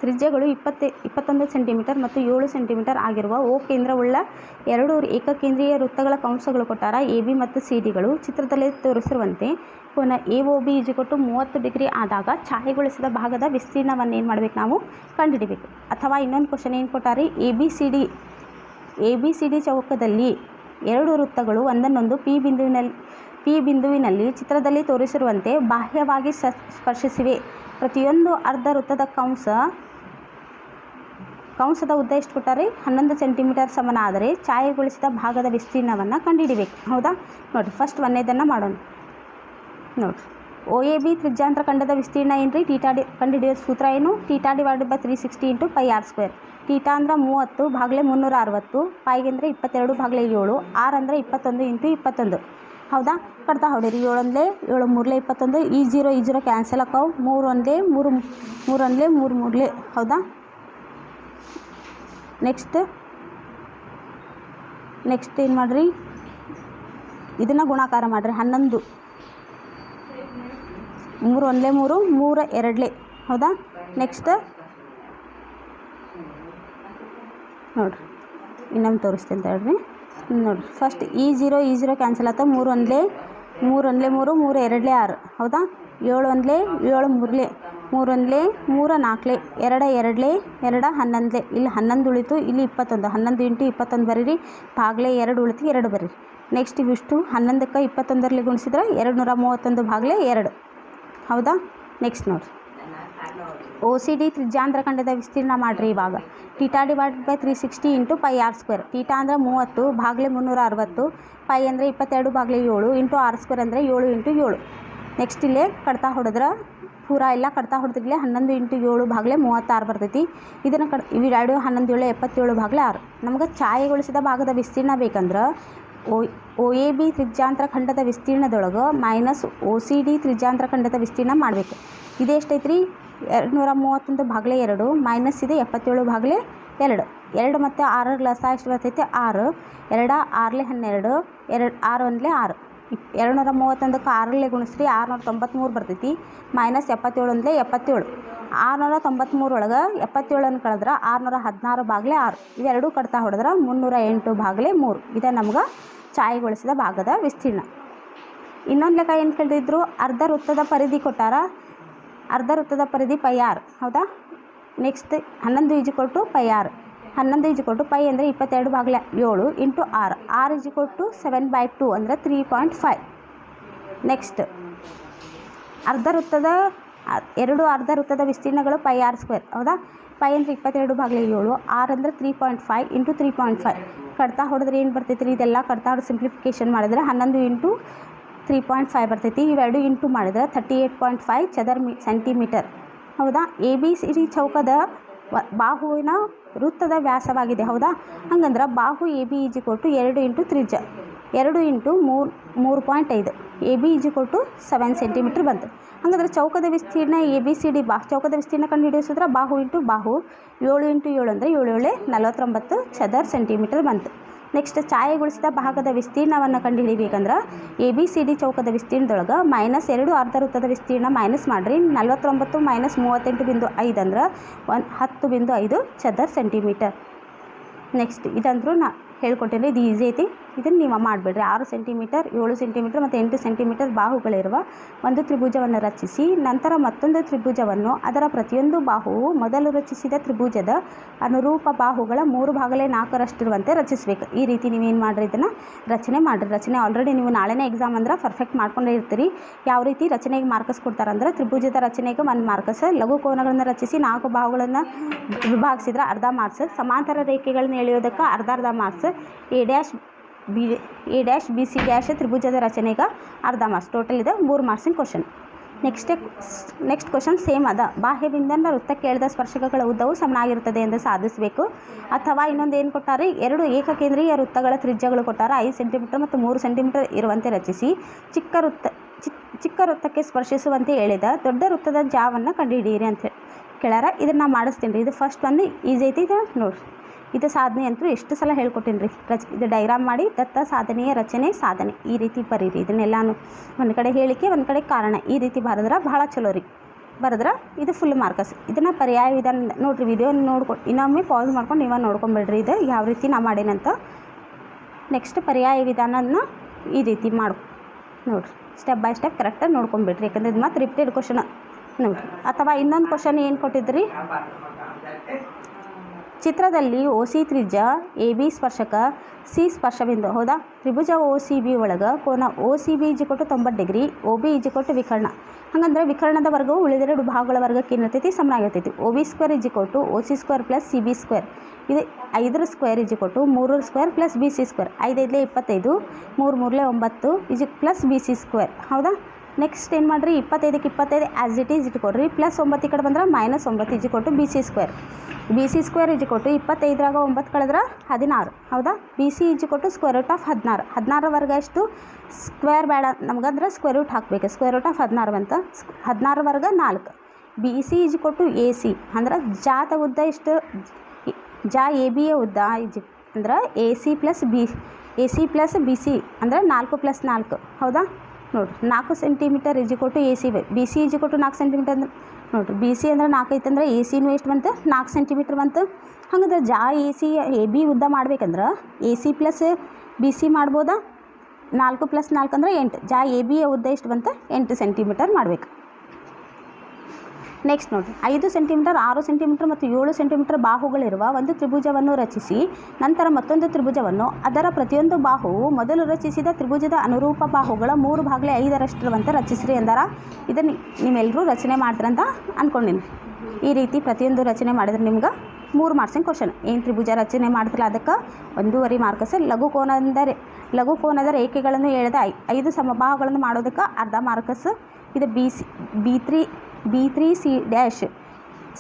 ತ್ರಿಜ್ಯಗಳು 21 ಸೆಂಟಿಮೀಟರ್ ಮತ್ತು 7 ಸೆಂಟಿಮೀಟರ್ ಆಗಿರುವ ಓ ಕೇಂದ್ರವುಳ್ಳ 2 ಏಕಕೇಂದ್ರೀಯ ವೃತ್ತಗಳ ಕಂಸಗಳು ಕೊಟ್ಟಾರ AB ಮತ್ತು CDಗಳು. ಚಿತ್ರದಲ್ಲಿ ತೋರಿಸಿರುವಂತೆ ಕೋನ AOB = 30 ಡಿಗ್ರಿ ಆದಾಗ ಛಾಯೆಗೊಳಿಸಿದ ಭಾಗದ ವಿಸ್ತೀರ್ಣವನ್ನು ಏನು ಮಾಡಬೇಕು, ನಾವು ಕಂಡುಹಿಡಿಬೇಕು. ಅಥವಾ ಇನ್ನೊಂದು ಕ್ವಶನ್ ಏನು ಕೊಟ್ಟಾರಿ, ABCD ಚೌಕದಲ್ಲಿ 2 ವೃತ್ತಗಳು ಒಂದನ್ನೊಂದು P ಬಿಂದುವಿನಲ್ಲಿ ಚಿತ್ರದಲ್ಲಿ ತೋರಿಸಿರುವಂತೆ ಬಾಹ್ಯವಾಗಿ ಸ್ಪರ್ಶಿಸಿವೆ. ಪ್ರತಿಯೊಂದು ಅರ್ಧ ವೃತ್ತದ ಕಂಸದ ಉದ್ದ ಎಷ್ಟು ಕೊಟ್ಟಾರೆ, 11 ಸೆಂಟಿಮೀಟರ್ ಸಮನಾದರೆ ಛಾಯೆಗೊಳಿಸಿದ ಭಾಗದ ವಿಸ್ತೀರ್ಣವನ್ನು ಕಂಡುಹಿಡಿಬೇಕು. ಹೌದಾ? ನೋಡಿರಿ, ಫಸ್ಟ್ ಒಂದೇದನ್ನು ಮಾಡೋಣ. ನೋಡಿರಿ, OAB ತ್ರಿಜ್ಯಾಂತರ ಖಂಡದ ವಿಸ್ತೀರ್ಣ ಏನು ರೀ, ಕಂಡುಹಿಡಿಯೋ ಸೂತ್ರ ಏನು, θ/360 × πr². θ ಅಂದ್ರೆ 30 / 360, π ಅಂದರೆ 22/7, r ಅಂದರೆ 21 × 21. ಹೌದಾ? ಕಡ್ತಾ ಹೊಡೀರಿ. 7 7 3 21, ಈ 0 ಕ್ಯಾನ್ಸಲ್ ಆಕಾವು. 3 1 3 3. ಹೌದಾ? ನೆಕ್ಸ್ಟ್ ಏನು ಮಾಡಿರಿ, ಇದನ್ನು ಗುಣಾಕಾರ ಮಾಡಿರಿ. 11 3 1 3 3 2. ಹೌದಾ? ನೆಕ್ಸ್ಟ್ ನೋಡಿರಿ, ಇನ್ನೊಂದು ತೋರಿಸ್ತೀನಿ ಅಂತ ಹೇಳ್ರಿ. ನೋಡಿರಿ, ಫಸ್ಟ್ ಈ 0 ಕ್ಯಾನ್ಸಲ್ ಆಯ್ತು. 3 1 3 3 3 2 6. ಹೌದಾ? 7 1 7 3 3 1 3 4 2 2 11. ಇಲ್ಲಿ 11 ಉಳಿತು, ಇಲ್ಲಿ 21. 11 × 21 ಬರೀರಿ, ಭಾಗಲೇ 2 ಉಳಿತು, 2 ಬರೀರಿ. ನೆಕ್ಸ್ಟ್ ಇವಿಷ್ಟು 11ಕ್ಕೆ 21ರಲ್ಲಿ ಗುಣಿಸಿದ್ರೆ 231/2. ಹೌದಾ? ನೆಕ್ಸ್ಟ್ ನೋಡಿರಿ, OCD ತ್ರಿಜ್ಯಾಂತರ ಖಂಡದ ವಿಸ್ತೀರ್ಣ ಮಾಡಿರಿ. ಇವಾಗ θ/360 × πr². θ ಅಂದರೆ 30 / 360, π ಅಂದರೆ 22/7, r² ಅಂದರೆ 7 × 7. ನೆಕ್ಸ್ಟ್ ಇಲ್ಲೇ ಕಡ್ತಾ ಹೊಡೆದ್ರೆ ಪೂರಾ ಎಲ್ಲ ಕಡ್ತಾ ಹೊಡೆದಿರಲಿ 11 × 7/36 ಬರ್ತೈತಿ. ಇದನ್ನು ಇವು 2 11 7 77/6. ನಮ್ಗೆ ಛಾಯೆಗೊಳಿಸಿದ ಭಾಗದ ವಿಸ್ತೀರ್ಣ ಬೇಕಂದ್ರೆ OAB ತ್ರಿಜ್ಯಾಂತರ ಖಂಡದ ವಿಸ್ತೀರ್ಣದೊಳಗೆ ಮೈನಸ್ OCD ತ್ರಿಜ್ಯಾಂತರ ಖಂಡದ ವಿಸ್ತೀರ್ಣ ಮಾಡಬೇಕು. ಇದು ಎಷ್ಟೈತ್ರಿ, 231/2 ಮೈನಸ್ ಇದೆ 77/2. 2 ಮತ್ತು 6 ಲಸ ಎಷ್ಟು ಬರ್ತೈತೆ, 6. 2 6 12, 2 6 1 6. 231ಕ್ಕೆ 6 ಗುಣಿಸ್ರಿ 693 ಬರ್ತೈತಿ. ಮೈನಸ್ 77 1 77. 693 ಒಳಗೆ 77 ಕಳೆದ್ರೆ 616/6. ಇವೆರಡೂ ಕಡ್ತಾ ಹೊಡೆದ್ರೆ 308/3. ಇದೆ ನಮ್ಗೆ ಛಾಯೆಗೊಳಿಸಿದ ಭಾಗದ ವಿಸ್ತೀರ್ಣ. ಇನ್ನೊಂದು ಲೆಕ್ಕ ಏನು ಕೇಳಿದ್ರು, ಅರ್ಧ ವೃತ್ತದ ಪರಿಧಿ ಕೊಟ್ಟಾರ. ಅರ್ಧ ವೃತ್ತದ ಪರಿಧಿ πr. ಹೌದಾ? Next 11 = πr. 11 = π ಅಂದರೆ 22/7 ಇಂಟು r. r = 7/2 ಅಂದರೆ 3.5. ನೆಕ್ಸ್ಟ್ ಎರಡು ಅರ್ಧ ವೃತ್ತದ ವಿಸ್ತೀರ್ಣಗಳು πr². ಹೌದಾ? π ಅಂದರೆ 22/7, r ಅಂದರೆ 3.5 ಇಂಟು 3.5. ಕಡ್ತಾ ಹೊಡೆದ್ರೆ ಏನು ಬರ್ತೈತಿ ರೀ, ಇದೆಲ್ಲ ಕಡ್ತಾ ಹೊಡೆದು ಸಿಂಪ್ಲಿಫಿಕೇಷನ್ ಮಾಡಿದ್ರೆ 11 × 3.5 ಬರ್ತೈತಿ. ಇವೆರಡು ಇಂಟು ಮಾಡಿದ್ರೆ 38.5 ಚದರ ಸೆಂಟಿಮೀಟರ್. ಹೌದಾ? ABCD ಚೌಕದ ಬಾಹುವಿನ ವೃತ್ತದ ವ್ಯಾಸವಾಗಿದೆ. ಹೌದಾ? ಹಂಗಂದ್ರೆ ಬಾಹು AB = 2 × ತ್ರಿಜ್ಯ 2 × 3.5. AB = 7 ಸೆಂಟಿಮೀಟರ್ ಬಂತು. ಹಂಗಂದ್ರೆ ಚೌಕದ ವಿಸ್ತೀರ್ಣ ABCD ಚೌಕದ ವಿಸ್ತೀರ್ಣ ಕಂಡು ಹಿಡಿಯೋಸಿದ್ರೆ ಬಾಹು ಇಂಟು ಬಾಹು 7 × 7 ಅಂದರೆ 7 7 49 ಚದರ ಸೆಂಟಿಮೀಟರ್ ಬಂತು. ನೆಕ್ಸ್ಟ್ ಛಾಯೆಗೊಳಿಸಿದ ಭಾಗದ ವಿಸ್ತೀರ್ಣವನ್ನು ಕಂಡುಹಿಡಿಬೇಕಂದ್ರೆ ABCD ಚೌಕದ ವಿಸ್ತೀರ್ಣದೊಳಗೆ -2 ಅರ್ಧ ವೃತ್ತದ ವಿಸ್ತೀರ್ಣ ಮೈನಸ್ ಮಾಡಿರಿ. 49 - 38.5 ಅಂದ್ರೆ 10.5 ಚದರ ಸೆಂಟಿಮೀಟರ್. ನೆಕ್ಸ್ಟ್ ಇದಂತರೂ ನಾ ಹೇಳ್ಕೊಟ್ಟೇನೆ, ಇದು ಈಸಿ ಐತಿ, ಇದನ್ನು ನೀವು ಮಾಡಿಬಿಡ್ರಿ. 6 ಸೆಂಟಿಮೀಟರ್, 7 ಸೆಂಟಿಮೀಟರ್ ಮತ್ತು 8 ಸೆಂಟಿಮೀಟರ್ ಬಾಹುಗಳಿರುವ ಒಂದು ತ್ರಿಭುಜವನ್ನು ರಚಿಸಿ ನಂತರ ಮತ್ತೊಂದು ತ್ರಿಭುಜವನ್ನು ಅದರ ಪ್ರತಿಯೊಂದು ಬಾಹುವು ಮೊದಲು ರಚಿಸಿದ ತ್ರಿಭುಜದ ಅನುರೂಪ ಬಾಹುಗಳ 3/4 ರಚಿಸಬೇಕು. ಈ ರೀತಿ ನೀವೇನು ಮಾಡಿರಿ, ಇದನ್ನು ರಚನೆ ಮಾಡಿರಿ. ರಚನೆ ಆಲ್ರೆಡಿ ನೀವು ನಾಳೆನೇ ಎಕ್ಸಾಮ್ ಅಂದ್ರೆ ಪರ್ಫೆಕ್ಟ್ ಮಾಡ್ಕೊಂಡೇ ಇರ್ತೀರಿ. ಯಾವ ರೀತಿ ರಚನೆಗೆ ಮಾರ್ಕಸ್ ಕೊಡ್ತಾರಂದ್ರೆ ತ್ರಿಭುಜದ ರಚನೆಗೆ 1 ಮಾರ್ಕಸ್, ಲಘು ಕೋನಗಳನ್ನು ರಚಿಸಿ 4 ಬಾಹುಗಳನ್ನು ವಿಭಾಗಿಸಿದ್ರೆ ಅರ್ಧ ಮಾರ್ಕ್ಸ್, ಸಮಾಂತರ ರೇಖೆಗಳನ್ನು ಎಳೆಯೋದಕ್ಕೆ ಅರ್ಧ marks, A dash B C dash ತ್ರಿಭುಜದ ರಚನೆಗೆ ಅರ್ಧ ಮಾರ್ಕ್ಸ್. ಟೋಟಲ್ ಇದೆ 3 ಮಾರ್ಕ್ಸಿನ ಕ್ವಶನ್. ನೆಕ್ಸ್ಟ್ ಕ್ವಶನ್ ಸೇಮ್ ಅದ. ಬಾಹ್ಯ ಬಿಂದುವಿನ ವೃತ್ತಕ್ಕೆ ಎಳೆದ ಸ್ಪರ್ಶಕಗಳ ಉದ್ದವು ಸಮನಾಗಿರುತ್ತದೆ ಎಂದು ಸಾಧಿಸಬೇಕು. ಅಥವಾ ಇನ್ನೊಂದು ಏನು ಕೊಟ್ಟಾರೆ, 2 ಏಕಕೇಂದ್ರೀಯ ವೃತ್ತಗಳ ತ್ರಿಜ್ಯಗಳು ಕೊಟ್ಟಾರೆ. 5 ಸೆಂಟಿಮೀಟರ್ ಮತ್ತು 3 ಸೆಂಟಿಮೀಟರ್ ಇರುವಂತೆ ರಚಿಸಿ ಚಿಕ್ಕ ವೃತ್ತಕ್ಕೆ ಸ್ಪರ್ಶಿಸುವಂತೆ ಎಳೆದ ದೊಡ್ಡ ವೃತ್ತದ ಜಾವನ್ನು ಕಂಡುಹಿಡಿಯಿರಿ ಅಂತ ಕೇಳ್ಯಾರ. ಇದನ್ನು ನಾನು ಮಾಡಿಸ್ತೀನಿ ರೀ. ಇದು ಫಸ್ಟ್ ಒಂದು ಈಸಿ ಐತಿ, ಇದು ನೋಡಿರಿ. ಇದು ಸಾಧನೆ ಅಂತೂ ಎಷ್ಟು ಸಲ ಹೇಳ್ಕೊಟ್ಟೀನಿ ರೀ. ಇದು ಡೈಗ್ರಾಮ್ ಮಾಡಿ ದತ್ತ ಸಾಧನೆಯ ರಚನೆ ಸಾಧನೆ ಈ ರೀತಿ ಬರೀರಿ. ಇದನ್ನೆಲ್ಲಾನು ಒಂದು ಕಡೆ ಹೇಳಿಕೆ, ಒಂದು ಕಡೆ ಕಾರಣ, ಈ ರೀತಿ ಬರೆದ್ರೆ ಭಾಳ ಚಲೋ ರೀ. ಬರೆದ್ರೆ ಇದು ಫುಲ್ ಮಾರ್ಕಸ್. ಇದನ್ನು ಪರ್ಯಾಯ ವಿಧಾನ ನೋಡಿರಿ. ವಿಡಿಯೋ ಇನ್ನೊಮ್ಮೆ ಪಾಸ್ ಮಾಡ್ಕೊಂಡು ನೀವೇ ನೋಡ್ಕೊಂಬಿಡ್ರಿ ಇದು ಯಾವ ರೀತಿ ನಾ ಮಾಡೇನಂತ. ನೆಕ್ಸ್ಟ್ ಪರ್ಯಾಯ ವಿಧಾನನ ಈ ರೀತಿ ನೋಡಿರಿ, ಸ್ಟೆಪ್ ಬೈ ಸ್ಟೆಪ್ ಕರೆಕ್ಟಾಗಿ ನೋಡ್ಕೊಂಬಿಡ್ರಿ. ಯಾಕಂದ್ರೆ ಇದು ಮತ್ತು ರಿಪೀಟೆಡ್ ಕ್ವಶನ್ ನೋಡಿರಿ. ಅಥವಾ ಇನ್ನೊಂದು ಕ್ವಶನ್ ಏನು ಕೊಟ್ಟಿದ್ರಿ, ಚಿತ್ರದಲ್ಲಿ OC ತ್ರಿಜ್ಯ, AB ಸ್ಪರ್ಶಕ, C ಸ್ಪರ್ಶಬಿಂದು. ಹೌದಾ, ತ್ರಿಭುಜ OCB ಒಳಗೆ ಕೋನ OCB = 90 ಡಿಗ್ರಿ, OB = ವಿಕರ್ಣ. ಹಾಗಂದ್ರೆ ವಿಕರ್ಣದ ವರ್ಗವು ಉಳಿದೆರಡು ಭಾಗಗಳ ವರ್ಗಕ್ಕೆ ಏನಿರ್ತೈತಿ, ಸಮನಾಗಿರ್ತೈತಿ. OB² = OC² + CB². ಇದು 5 ಸ್ಕ್ವೇರ್ = 3 ಸ್ಕ್ವೇರ್ + BC². 5 5 25, 3 3 9 + BC². ಹೌದಾ. ನೆಕ್ಸ್ಟ್ ಏನು ಮಾಡಿರಿ, 25ಕ್ಕೆ 25 ಆ್ಯಸ್ ಇಟ್ ಈಸ್ ಇಟ್ಕೊಡ್ರಿ. +9 ಈ ಕಡೆ ಬಂದ್ರೆ -9 = BC². BC² = 25ರಾಗ 9 ಕಳೆದ್ರೆ 16. ಹೌದಾ. BC = √16. 16 ವರ್ಗ ಎಷ್ಟು, ಸ್ಕ್ವೇರ್ ಬೇಡ ನಮಗಂದ್ರೆ ಸ್ಕ್ವೇರ್ ರೂಟ್ ಹಾಕಬೇಕು. √16 ಬಂತ. 16 ವರ್ಗ 4. BC = AC ಅಂದ್ರೆ ಜಾತ ಉದ್ದ ಎಷ್ಟು, ABಯ ಉದ್ದ ಅಂದ್ರೆ AC + BC ಅಂದರೆ 4 + 4. ಹೌದಾ. ನೋಡಿರಿ, 4 ಸೆಂಟಿಮೀಟರ್ = AC. BC = 4 ಸೆಂಟಿಮೀಟರ್ ಅಂದ್ರೆ ನೋಡಿರಿ, BC ಅಂದ್ರೆ 4 ಐತೆ ಅಂದ್ರೆ ACನೂ ಎಷ್ಟು ಬಂತು, 4 ಸೆಂಟಿಮೀಟ್ರ್ ಬಂತು. ಹಾಗಂದ್ರೆ AC AB ಉದ್ದ ಮಾಡ್ಬೇಕಂದ್ರೆ AC + BC ಮಾಡ್ಬೋದಾ. 4 + 4 ಅಂದರೆ 8. ABಯ ಉದ್ದ ಎಷ್ಟು ಬಂತು, 8 ಸೆಂಟಿಮೀಟರ್ ಮಾಡಬೇಕು. ನೆಕ್ಸ್ಟ್ ನೋಡಿರಿ, 5 ಸೆಂಟಿಮೀಟರ್, 6 ಸೆಂಟಿಮೀಟರ್ ಮತ್ತು 7 ಸೆಂಟಿಮೀಟರ್ ಬಾಹುಗಳಿರುವ ಒಂದು ತ್ರಿಭುಜವನ್ನು ರಚಿಸಿ ನಂತರ ಮತ್ತೊಂದು ತ್ರಿಭುಜವನ್ನು ಅದರ ಪ್ರತಿಯೊಂದು ಬಾಹುವು ಮೊದಲು ರಚಿಸಿದ ತ್ರಿಭುಜದ ಅನುರೂಪ ಬಾಹುಗಳ 3/5 ರಚಿಸ್ರಿ ಎಂದಾರ. ಇದನ್ನು ನೀವೆಲ್ಲರೂ ರಚನೆ ಮಾಡ್ತೀರಂತ ಅಂದ್ಕೊಂಡಿನಿ. ಈ ರೀತಿ ಪ್ರತಿಯೊಂದು ರಚನೆ ಮಾಡಿದ್ರೆ ನಿಮ್ಗೆ 3 ಮಾರ್ಕ್ಸಿನ ಕ್ವಶನ್. ಏನು ತ್ರಿಭುಜ ರಚನೆ ಮಾಡ್ತಿಲ್ಲ ಅದಕ್ಕೆ 1.5 ಮಾರ್ಕಸ್. ಲಘು ಕೋನದ ರೇಖೆಗಳನ್ನು ಎಳೆದ 5 ಸಮಬಾಹುಗಳನ್ನು ಮಾಡೋದಕ್ಕೆ ಅರ್ಧ ಮಾರ್ಕಸ್. ಇದು B3C ಡ್ಯಾಶ್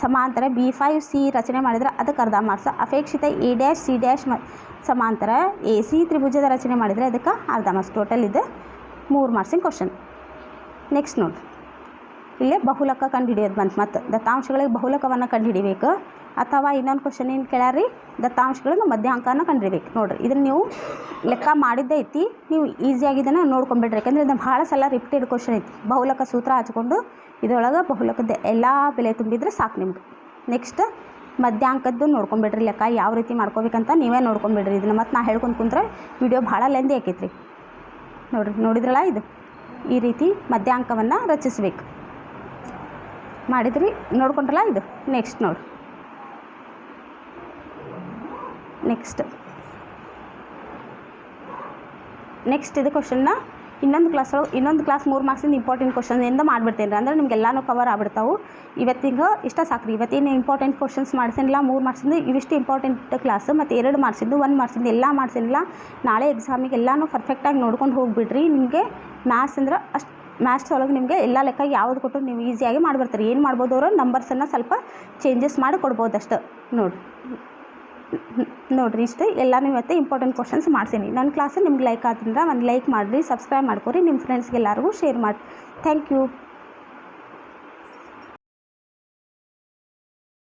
ಸಮಾಂತರ B5C ರಚನೆ ಮಾಡಿದರೆ ಅದಕ್ಕೆ ಅರ್ಧ ಮಾರ್ಕ್ಸ್. ಅಪೇಕ್ಷಿತ A', C' ಸಮಾಂತರ AC ತ್ರಿಭುಜದ ರಚನೆ ಮಾಡಿದರೆ ಅದಕ್ಕೆ ಅರ್ಧ ಮಾರ್ಕ್ಸ್. ಟೋಟಲ್ ಇದೆ 3 ಮಾರ್ಕ್ಸಿನ ಕ್ವಶನ್. ನೆಕ್ಸ್ಟ್ ನೋಡಿ, ಇಲ್ಲೇ ಬಹುಲಕ ಕಂಡುಹಿಡಿಯೋದು ಬಂತು. ಮತ್ತು ದತ್ತಾಂಶಗಳಿಗೆ ಬಹುಲಕವನ್ನು ಕಂಡುಹಿಡಿಬೇಕು. ಅಥವಾ ಇನ್ನೊಂದು ಕ್ವಶನ್ ಏನು ಕೇಳ್ಯಾರಿ, ದತ್ತಾಂಶಗಳಿಗೆ ಮಧ್ಯಾಂಕನ ಕಂಡುಹಿಡಿಬೇಕು. ನೋಡಿರಿ, ಇದನ್ನು ನೀವು ಲೆಕ್ಕ ಮಾಡಿದ್ದೇ ಐತಿ, ನೀವು ಈಸಿಯಾಗಿ ಇದನ್ನು ನೋಡ್ಕೊಂಬಿಡ್ರಿ. ಯಾಕಂದರೆ ಇದನ್ನು ಭಾಳ ಸಲ ರಿಪೀಟೆಡ್ ಕ್ವಶನ್ ಐತಿ. ಬಹುಲಕ ಸೂತ್ರ ಹಚ್ಕೊಂಡು ಇದರೊಳಗೆ ಬಹುಲಕದ ಎಲ್ಲ ಬೆಲೆ ತುಂಬಿದ್ರೆ ಸಾಕು ನಿಮ್ಗೆ. ನೆಕ್ಸ್ಟ್ ಮಧ್ಯಾಂಕದ್ದು ನೋಡ್ಕೊಂಬಿಡ್ರಿ. ಲೆಕ್ಕ ಯಾವ ರೀತಿ ಮಾಡ್ಕೋಬೇಕಂತ ನೀವೇ ನೋಡ್ಕೊಂಬಿಡ್ರಿ. ಇದನ್ನು ಮತ್ತು ನಾ ಹೇಳ್ಕೊಂಡು ಕುಂತ್ರೆ ವಿಡಿಯೋ ಭಾಳ ಲೆಂದಿ ಆಕೈತ್ರಿ. ನೋಡಿದ್ರಲ್ಲ, ಇದು ಈ ರೀತಿ ಮಧ್ಯಾಂಕವನ್ನು ರಚಿಸಬೇಕು. ಮಾಡಿದ್ರಿ, ನೋಡ್ಕೊಂಡ್ರಲ್ಲ. ಇದು ನೆಕ್ಸ್ಟ್ ಇದು ಕ್ವಶನ್ನ ಇನ್ನೊಂದು ಕ್ಲಾಸ್ 3 ಮಾರ್ಕ್ಸಿಂದ ಇಂಪಾರ್ಟೆಂಟ್ ಕ್ವಶನ್ನಿಂದ ಮಾಡಿಬಿಡ್ತೇನೆ ರೀ. ಅಂದರೆ ನಿಮಗೆಲ್ಲನೂ ಕವರ್ ಆಗ್ಬಿಡ್ತಾವೆ. ಇವತ್ತಿಗೆ ಇಷ್ಟ ಸಾಕ್ರಿ. ಇವತ್ತೇನು ಇಂಪಾರ್ಟೆಂಟ್ ಕ್ವಶನ್ಸ್ ಮಾಡಿಸಿನಿಲ್ಲ. 3 ಮಾರ್ಕ್ಸಿಂದ ಇವಿಷ್ಟು ಇಂಪಾರ್ಟೆಂಟ್ ಕ್ಲಾಸ್, ಮತ್ತು 2 ಮಾರ್ಕ್ಸಿಂದು 1 ಮಾರ್ಕ್ಸಿಂದು ಎಲ್ಲ ಮಾಡಿಸಿನಿಲ್ಲ. ನಾಳೆ ಎಕ್ಸಾಮಿಗೆ ಎಲ್ಲನೂ ಪರ್ಫೆಕ್ಟಾಗಿ ನೋಡ್ಕೊಂಡು ಹೋಗಿಬಿಡ್ರಿ. ನಿಮಗೆ ಮ್ಯಾಥ್ಸ್ ಒಳಗೆ ನಿಮಗೆ ಎಲ್ಲ ಲೆಕ್ಕ ಯಾವುದು ಕೊಟ್ಟು ನೀವು ಈಸಿಯಾಗಿ ಮಾಡಿಬಿಡ್ತೀರಿ. ಏನು ಮಾಡ್ಬೋದು, ಅವರು ನಂಬರ್ಸನ್ನು ಸ್ವಲ್ಪ ಚೇಂಜಸ್ ಮಾಡಿ ಕೊಡ್ಬೋದು ಅಷ್ಟು. ನೋಡಿರಿ ಇಷ್ಟು ಎಲ್ಲನೂ ಇವತ್ತು ಇಂಪಾರ್ಟೆಂಟ್ ಕ್ವಶನ್ಸ್ ಮಾಡ್ಸೀನಿ. ನನ್ನ ಕ್ಲಾಸ್ ನಿಮ್ಗೆ ಲೈಕ್ ಆತಂದ್ರೆ ಒಂದು ಲೈಕ್ ಮಾಡಿರಿ, ಸಬ್ಸ್ಕ್ರೈಬ್ ಮಾಡ್ಕೊರಿ, ನಿಮ್ಮ ಫ್ರೆಂಡ್ಸ್ಗೆಲ್ಲರಿಗೂ ಶೇರ್ ಮಾಡಿ. Thank you.